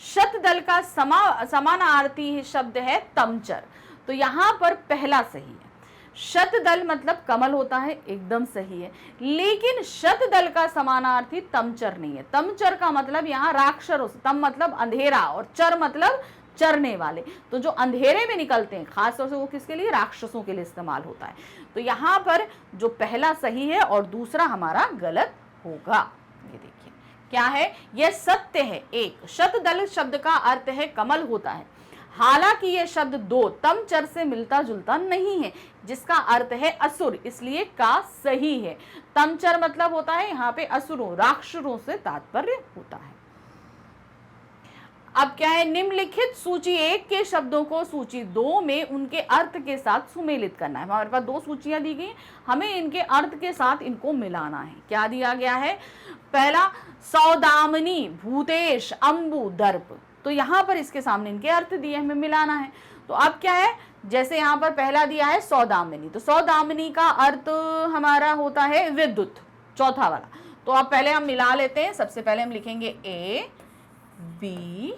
शतदल का समानार्थी शब्द है तमचर। तो यहां पर पहला सही है। शतदल मतलब कमल होता है, एकदम सही है, लेकिन शतदल का समानार्थी तमचर नहीं है। तमचर का मतलब यहाँ राक्षरों से, तम मतलब अंधेरा और चर मतलब चरने वाले। तो जो अंधेरे में निकलते हैं खासतौर से वो किसके लिए? राक्षसों के लिए इस्तेमाल होता है। तो यहाँ पर जो पहला सही है और दूसरा हमारा गलत होगा। ये देखिए क्या है? यह सत्य है। एक शतदल शब्द का अर्थ है कमल होता है, हालांकि यह शब्द दो तमचर से मिलता जुलता नहीं है, जिसका अर्थ है असुर, इसलिए का सही है। तमचर मतलब होता है यहाँ पे असुरों, राक्षसों से तात्पर्य होता है। अब क्या है? निम्नलिखित सूची एक के शब्दों को सूची दो में उनके अर्थ के साथ सुमेलित करना है। हमारे पास दो सूचियां दी गई, हमें इनके अर्थ के साथ इनको मिलाना है। क्या दिया गया है? पहला सौदामिनी, भूतेश, अंबु, दर्प। तो यहाँ पर इसके सामने इनके अर्थ दिए, हमें मिलाना है। तो अब क्या है, जैसे यहाँ पर पहला दिया है सौदामिनी, तो सौदामिनी का अर्थ हमारा होता है विद्युत, चौथा वाला। तो अब पहले हम मिला लेते हैं। सबसे पहले हम लिखेंगे ए, बी,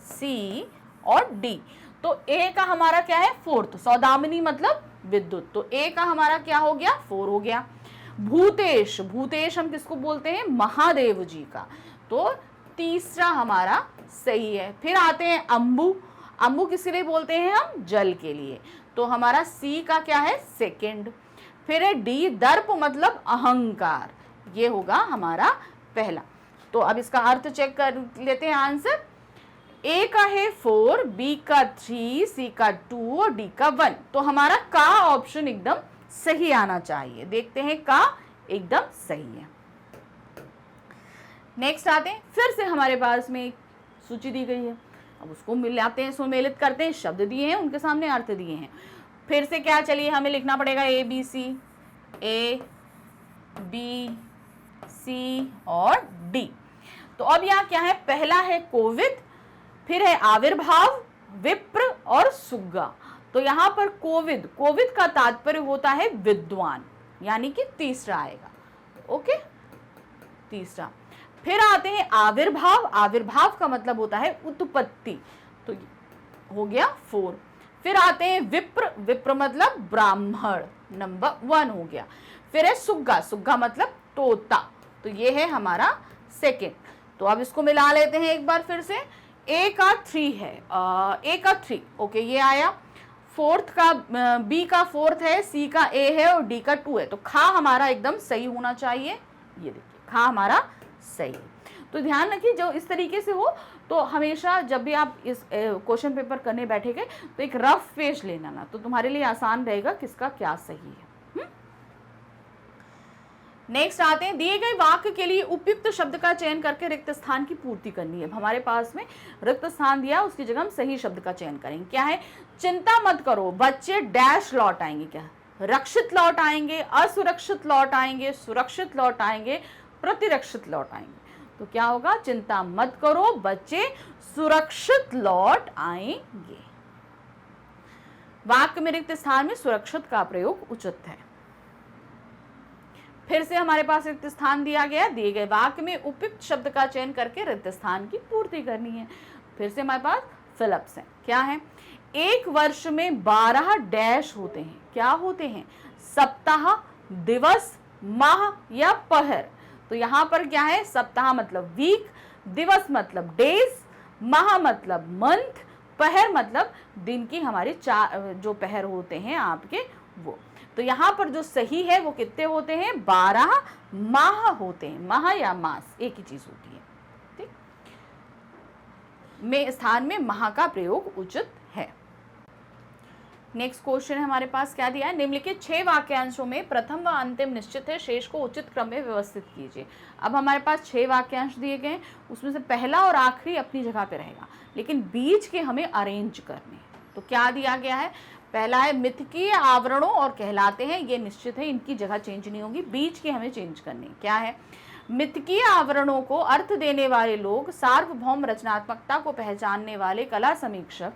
सी और डी। तो ए का हमारा क्या है, फोर्थ, सौदामिनी मतलब विद्युत, तो ए का हमारा क्या हो गया, 4 हो गया। भूतेश, भूतेश हम किसको बोलते हैं, महादेव जी का, तो तीसरा हमारा सही है। फिर आते हैं अंबु, अंबु किस लिए बोलते हैं हम, जल के लिए, तो हमारा सी का क्या है, सेकंड। फिर है डी, दर्प मतलब अहंकार, ये होगा हमारा पहला। तो अब इसका अर्थ चेक कर लेते हैं आंसर। ए का है 4, बी का 3, सी का 2 और डी का 1। तो हमारा का ऑप्शन एकदम सही आना चाहिए। देखते हैं का एकदम सही है। नेक्स्ट आते हैं, फिर से हमारे पास में एक सूची दी गई है, अब उसको मिलाते हैं, सुमेलित करते हैं। शब्द दिए हैं, उनके सामने अर्थ दिए हैं। फिर से क्या, चलिए हमें लिखना पड़ेगा A B C, A B C और डी। तो अब यहाँ क्या है, पहला है कोविद, फिर है आविर्भाव, विप्र और सुग्गा। तो यहाँ पर कोविद, कोविद का तात्पर्य होता है विद्वान, यानी कि तीसरा आएगा, ओके, तीसरा। फिर आते हैं आविर्भाव, आविर्भाव का मतलब होता है उत्पत्ति, तो हो गया 4। फिर आते हैं विप्र, विप्र मतलब ब्राह्मण, नंबर 1 हो गया। फिर है सुग्गा, सुग्गा मतलब तोता, तो ये है हमारा सेकंड। तो अब इसको मिला लेते हैं एक बार फिर से। ए का 3 है, ए का 3, ओके, ये आया। फोर्थ का बी का 4th है, सी का ए है और डी का 2 है, तो खा हमारा एकदम सही होना चाहिए। ये देखिए खा हमारा सही है। तो ध्यान रखिए, जो इस तरीके से हो तो हमेशा जब भी आप इस क्वेश्चन पेपर करने बैठेंगे तो एक रफ पेज लेना ना, तो तुम्हारे लिए आसान रहेगा किसका क्या सही है। नेक्स्ट आते हैं, दिए गए वाक्य के लिए उपयुक्त शब्द का चयन करके रिक्त स्थान की पूर्ति करनी है। हमारे पास में रिक्त स्थान दिया, उसकी जगह हम सही शब्द का चयन करेंगे। क्या है, चिंता मत करो, बच्चे डैश लौट आएंगे, क्या रक्षित लौट आएंगे, असुरक्षित लौट आएंगे, सुरक्षित लौट आएंगे, प्रतिरक्षित लौट आएंगे। तो क्या होगा, चिंता मत करो, बच्चे सुरक्षित लौट आएंगे। वाक्य में रिक्त स्थान में सुरक्षित का प्रयोग उचित है। फिर से हमारे पास रिक्त स्थान दिया गया, दिए गए वाक्य में उपयुक्त शब्द का चयन करके रिक्त स्थान की पूर्ति करनी है। फिर से हमारे पास फिलिप्स है। क्या है, एक वर्ष में 12 डैश होते हैं, क्या होते हैं, सप्ताह, दिवस, माह या पहर। तो यहाँ पर क्या है, सप्ताह मतलब वीक, दिवस मतलब डेज, माह मतलब मंथ, पहर मतलब दिन की हमारे जो पहर होते हैं आपके वो। तो यहाँ पर जो सही है वो कितने होते हैं, 12 माह होते हैं, माह या मास एक ही चीज होती है, ठीक। में स्थान में माह का प्रयोग उचित है। नेक्स्ट क्वेश्चन है हमारे पास, क्या दिया है, निम्नलिखित 6 वाक्यांशों में प्रथम व अंतिम निश्चित है, शेष को उचित क्रम में व्यवस्थित कीजिए। अब हमारे पास 6 वाक्यांश दिए गए, उसमें से पहला और आखिरी अपनी जगह पे रहेगा, लेकिन बीच के हमें अरेंज करने। तो क्या दिया गया है, पहला है मिथकीय आवरणों और कहलाते हैं, ये निश्चित है, इनकी जगह चेंज नहीं होगी, बीच के हमें चेंज करने। क्या है, मिथकीय आवरणों को अर्थ देने वाले लोग, सार्वभौम रचनात्मकता को पहचानने वाले कला समीक्षक,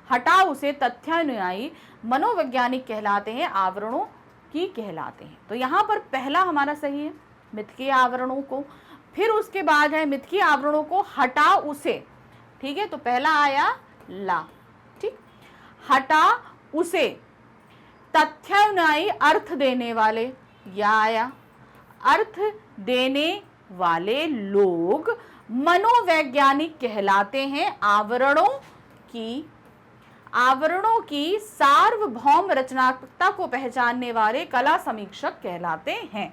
हटा उसे तथ्यानुयायी मनोवैज्ञानिक कहलाते हैं, आवरणों की कहलाते हैं। तो यहाँ पर पहला हमारा सही है, मिथकीय आवरणों को। फिर उसके बाद है मिथकीय आवरणों को हटा उसे, ठीक है, तो पहला आया ला, ठीक, हटा उसे तथ्यानुयायी अर्थ देने वाले, या आया अर्थ देने वाले लोग मनोवैज्ञानिक कहलाते हैं, आवरणों की सार्वभौम रचनात्मकता को पहचानने वाले कला समीक्षक कहलाते हैं।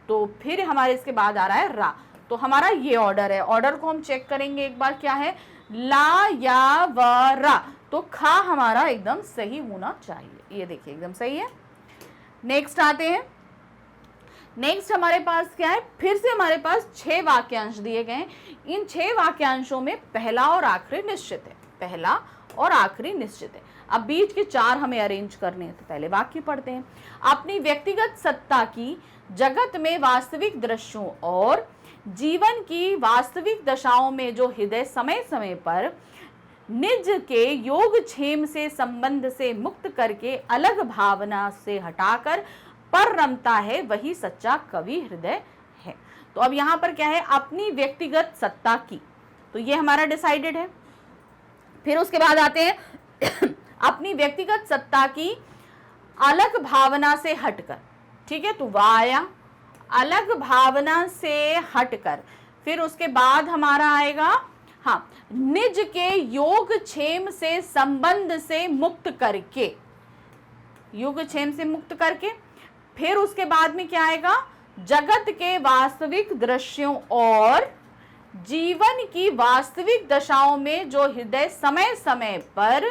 तो फिर हमारे इसके बाद आ रहा है रा। तो हमारा ये ऑर्डर है, ऑर्डर को हम चेक करेंगे एक बार, क्या है, ला या व रा। तो खा हमारा एकदम सही होना चाहिए, ये देखिए एकदम सही है। नेक्स्ट आते हैं, नेक्स्ट हमारे पास क्या है, फिर से हमारे पास 6 वाक्यांश दिए गए। इन 6 वाक्यांशों में पहला और आखिरी निश्चित है, पहला और आखिरी निश्चित है। अब बीच के 4 हमें अरेंज करने हैं। तो पहले वाक्य पढ़ते हैं, अपनी व्यक्तिगत सत्ता की जगत में वास्तविक दृश्यों और जीवन की वास्तविक दशाओं में जो हृदय समय समय पर निज के योगक्षेम से संबंध से मुक्त करके अलग भावना से हटाकर पर रमता है, वही सच्चा कवि हृदय है। तो अब यहाँ पर क्या है, अपनी व्यक्तिगत सत्ता की, तो ये हमारा डिसाइडेड है। फिर उसके बाद आते हैं अपनी व्यक्तिगत सत्ता की अलग भावना से हटकर, ठीक है, तो वह आया अलग भावना से हटकर। फिर उसके बाद हमारा आएगा हाँ, निज के योगक्षेम से संबंध से मुक्त करके, योगक्षेम से मुक्त करके। फिर उसके बाद में क्या आएगा, जगत के वास्तविक दृश्यों और जीवन की वास्तविक दशाओं में जो हृदय समय समय पर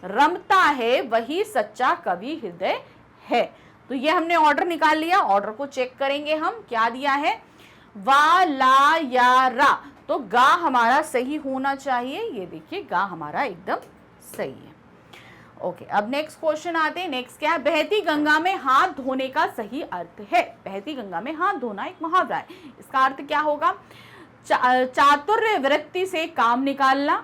रमता है, वही सच्चा कवि हृदय है। तो ये हमने ऑर्डर निकाल लिया। ऑर्डर को चेक करेंगे हम, क्या दिया है, वा, ला या रा, तो गा हमारा सही होना चाहिए। ये देखिए गा हमारा एकदम सही है। ओके, अब नेक्स्ट क्वेश्चन आते हैं। नेक्स्ट क्या है, बहती गंगा में हाथ धोने का सही अर्थ है। बहती गंगा में हाथ धोना एक मुहावरा है, इसका अर्थ क्या होगा, चातुर्य वृत्ति से काम निकालना,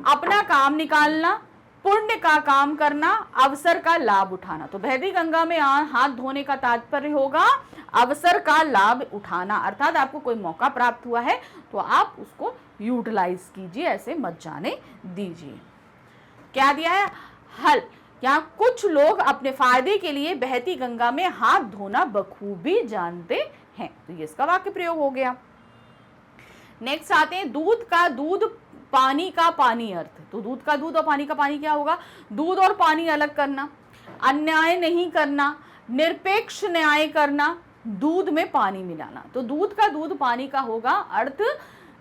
अपना काम निकालना, पुण्य का काम करना, अवसर का लाभ उठाना। तो बहती गंगा में हाथ धोने का तात्पर्य होगा अवसर का लाभ उठाना, अर्थात आपको कोई मौका प्राप्त हुआ है तो आप उसको यूटिलाइज कीजिए, ऐसे मत जाने दीजिए। क्या दिया है, हल, यहाँ कुछ लोग अपने फायदे के लिए बहती गंगा में हाथ धोना बखूबी जानते हैं। तो ये इसका वाक्य प्रयोग हो गया। नेक्स्ट आते हैं दूध का दूध पानी का पानी अर्थ। तो दूध का दूध और पानी का पानी क्या होगा, दूध और पानी अलग करना, अन्याय नहीं करना, निरपेक्ष न्याय करना, दूध में पानी मिलाना। तो दूध का दूध पानी का होगा अर्थ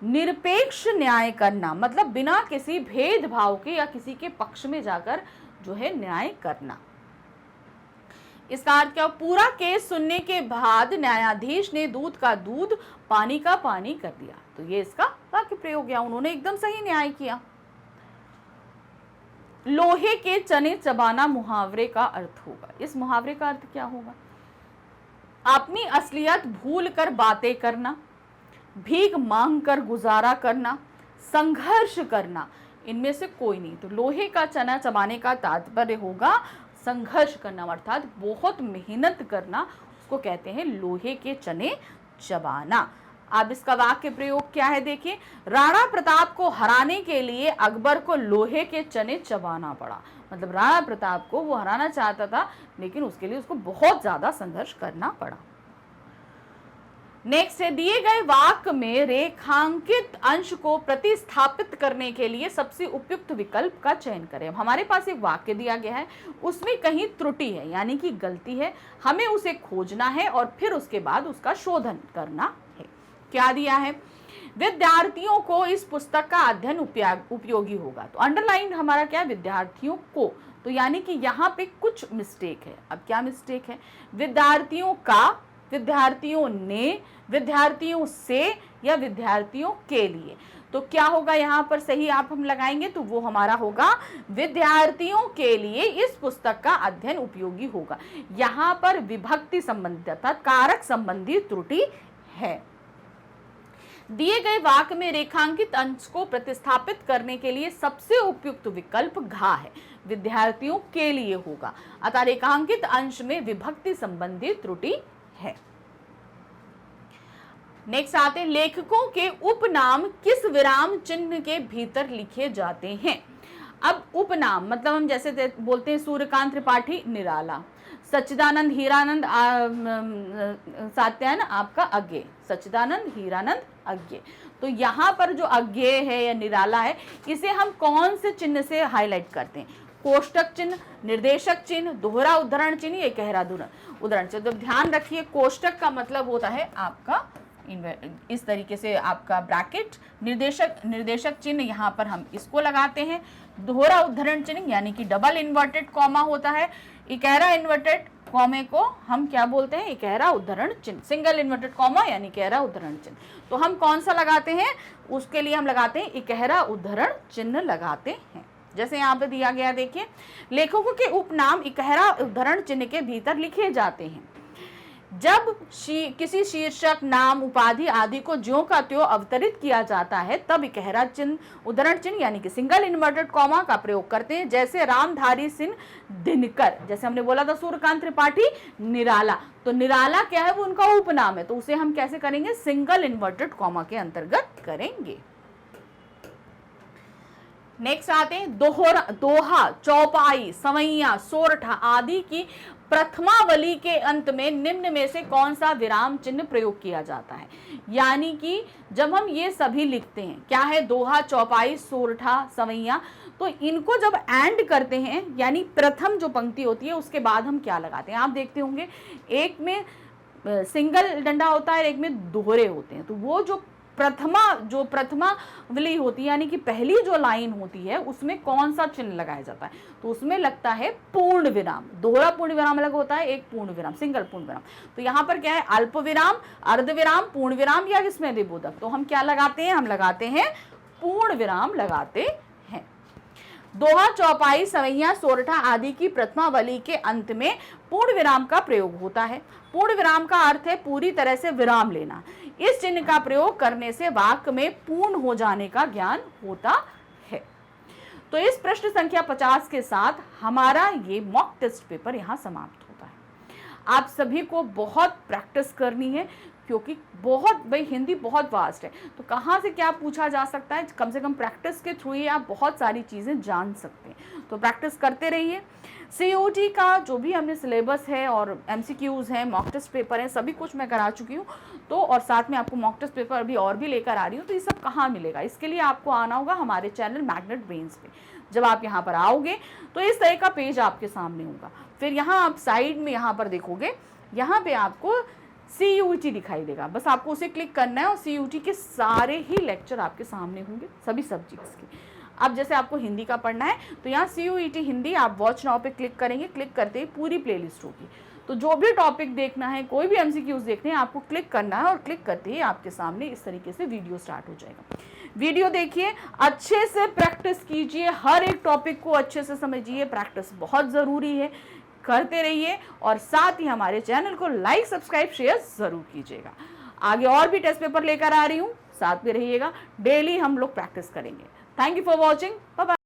निरपेक्ष न्याय करना, मतलब बिना किसी भेदभाव के या किसी के पक्ष में जाकर जो है न्याय करना। इसका अर्थ क्या, पूरा केस सुनने के बाद न्यायाधीश ने दूध का दूध पानी का पानी कर दिया। तो ये इसका वाक्य प्रयोग गया, उन्होंने एकदम सही न्याय किया। लोहे के चने चबाना मुहावरे का अर्थ होगा। इस मुहावरे का अर्थ क्या होगा, अपनी असलियत भूल कर बातें करना, भीख मांग कर गुजारा करना, संघर्ष करना, इनमें से कोई नहीं। तो लोहे का चना चबाने का तात्पर्य होगा संघर्ष करना, अर्थात बहुत मेहनत करना, उसको कहते हैं लोहे के चने चबाना। अब इसका वाक्य प्रयोग क्या है, देखिए, राणा प्रताप को हराने के लिए अकबर को लोहे के चने चबाना पड़ा। मतलब राणा प्रताप को वो हराना चाहता था, लेकिन उसके लिए उसको बहुत ज्यादा संघर्ष करना पड़ा। नेक्स्ट है, दिए गए वाक्य में रेखांकित अंश को प्रतिस्थापित करने के लिए सबसे उपयुक्त विकल्प का चयन करें। हमारे पास एक वाक्य दिया गया है, उसमें कहीं त्रुटि है यानी कि गलती है, हमें उसे खोजना है और फिर उसके बाद उसका शोधन करना है। क्या दिया है, विद्यार्थियों को इस पुस्तक का अध्ययन उपयोगी होगा। तो अंडरलाइन हमारा क्या है, विद्यार्थियों को, तो यानी कि यहाँ पे कुछ मिस्टेक है। अब क्या मिस्टेक है, विद्यार्थियों का, विद्यार्थियों ने, विद्यार्थियों से या विद्यार्थियों के लिए। तो क्या होगा यहाँ पर सही आप हम लगाएंगे तो वो हमारा होगा विद्यार्थियों के लिए इस पुस्तक का अध्ययन उपयोगी होगा। यहाँ पर विभक्ति संबंधी अर्थात कारक संबंधी त्रुटि है। दिए गए वाक्य में रेखांकित अंश को प्रतिस्थापित करने के लिए सबसे उपयुक्त विकल्प घा है, विद्यार्थियों के लिए होगा, अतः रेखांकित अंश में विभक्ति संबंधी त्रुटि है। नेक्स्ट आते हैं, लेखकों के उपनाम किस विराम चिन्ह के भीतर लिखे जाते हैं। अब उपनाम मतलब हम जैसे बोलते हैं सूर्यकांत त्रिपाठी निराला, सच्चिदानंद हीरानंद सात्यायन आपका अज्ञे, सच्चिदानंद हीरानंद अज्ञे। तो यहाँ पर जो अज्ञे है या निराला है, इसे हम कौन से चिन्ह से हाईलाइट करते हैं, कोष्टक चिन्ह, निर्देशक चिन्ह, दोहरा उद्धरण चिन्ह या गहरा उद्धरण चिन्ह। तो ध्यान रखिए, कोष्टक का मतलब होता है आपका इस तरीके से आपका ब्रैकेट, निर्देशक चिन्ह यहाँ पर हम इसको लगाते हैं, दोहरा उद्धरण चिन्ह यानी कि डबल इन्वर्टेड कॉमा होता है, इकहरा इन्वर्टेड कॉमे को हम क्या बोलते हैं, इकहरा उद्धरण चिन्ह, सिंगल इन्वर्टेड कॉमा यानी इकहरा उद्धरण चिन्ह। तो हम कौन सा लगाते हैं, उसके लिए हम लगाते हैं इकहरा उद्धरण चिन्ह लगाते हैं। जैसे यहाँ पे दिया गया देखिए, लेखकों के उपनाम इकहरा उद्धरण चिन्ह के भीतर लिखे जाते हैं। जब किसी शीर्षक, नाम, उपाधि आदि को ज्यों का त्यों अवतरित किया जाता है तब इकहरा चिन्ह, उद्धरण चिन्ह यानी कि सिंगल इन्वर्टेड कॉमा का प्रयोग करते हैं। जैसे रामधारी सिंह दिनकर, जैसे हमने बोला था सूर्यकांत त्रिपाठी निराला, तो निराला क्या है, वो उनका उपनाम है, तो उसे हम कैसे करेंगे, सिंगल इन्वर्टेड कॉमा के अंतर्गत करेंगे। नेक्स्ट आते हैं दोहा, चौपाई, सवैया, सोरठा आदि की प्रथमावली के अंत में निम्न में से कौन सा विराम चिन्ह प्रयोग किया जाता है। यानी कि जब हम ये सभी लिखते हैं, क्या है, दोहा, चौपाई, सोरठा, सवैया, तो इनको जब एंड करते हैं, यानी प्रथम जो पंक्ति होती है उसके बाद हम क्या लगाते हैं, आप देखते होंगे एक में सिंगल डंडा होता है, एक में दोहरे होते हैं, तो वो जो प्रथमावली होती है यानी कि पहली जो लाइन होती है उसमें कौन सा चिन्ह लगाया जाता है, तो उसमें लगता है पूर्ण विराम। दोहरा पूर्ण विराम अलग होता है, एक पूर्ण विराम, सिंगल पूर्ण विराम। तो यहाँ पर क्या है, अल्प विराम, अर्ध विराम, पूर्ण विराम या किसमें द्विबोधक, तो हम क्या लगाते हैं, हम लगाते हैं पूर्ण विराम लगाते हैं। दोहा, चौपाई, सवैया, सोरठा आदि की प्रथमावली के अंत में पूर्ण विराम का प्रयोग होता है। पूर्ण विराम का अर्थ है पूरी तरह से विराम लेना। इस चिन्ह का प्रयोग करने से वाक्य में पूर्ण हो जाने का ज्ञान होता है। तो इस प्रश्न संख्या 50 के साथ हमारा ये मॉक टेस्ट पेपर यहाँ समाप्त होता है। आप सभी को बहुत प्रैक्टिस करनी है क्योंकि भाई हिंदी बहुत वास्ट है, तो कहाँ से क्या पूछा जा सकता है, कम से कम प्रैक्टिस के थ्रू ही आप बहुत सारी चीज़ें जान सकते हैं। तो प्रैक्टिस करते रहिए। COT का जो भी हमने सिलेबस है और MCQs हैं, मॉक टेस्ट पेपर है, सभी कुछ मैं करा चुकी हूँ। तो और साथ में आपको मॉक टेस्ट पेपर अभी और भी लेकर आ रही हूँ। तो ये सब कहाँ मिलेगा, इसके लिए आपको आना होगा हमारे चैनल मैग्नेट ब्रेन्स पे। जब आप यहाँ पर आओगे तो इस तरह का पेज आपके सामने होगा। फिर यहाँ आप साइड में यहाँ पर देखोगे, यहाँ पे आपको CUET दिखाई देगा, बस आपको उसे क्लिक करना है और CUET के सारे ही लेक्चर आपके सामने होंगे, सभी सब्जेक्ट्स के। अब जैसे आपको हिंदी का पढ़ना है तो यहाँ CUET हिंदी आप वॉच नाउ पे क्लिक करेंगे, क्लिक करते ही पूरी प्लेलिस्ट होगी। तो जो भी टॉपिक देखना है, कोई भी MCQs देखने हैं, आपको क्लिक करना है और क्लिक करते ही आपके सामने इस तरीके से वीडियो स्टार्ट हो जाएगा। वीडियो देखिए, अच्छे से प्रैक्टिस कीजिए, हर एक टॉपिक को अच्छे से समझिए, प्रैक्टिस बहुत ज़रूरी है, करते रहिए। और साथ ही हमारे चैनल को लाइक, सब्सक्राइब, शेयर ज़रूर कीजिएगा। आगे और भी टेस्ट पेपर लेकर आ रही हूँ, साथ में रहिएगा, डेली हम लोग प्रैक्टिस करेंगे। Thank you for watching, bye bye.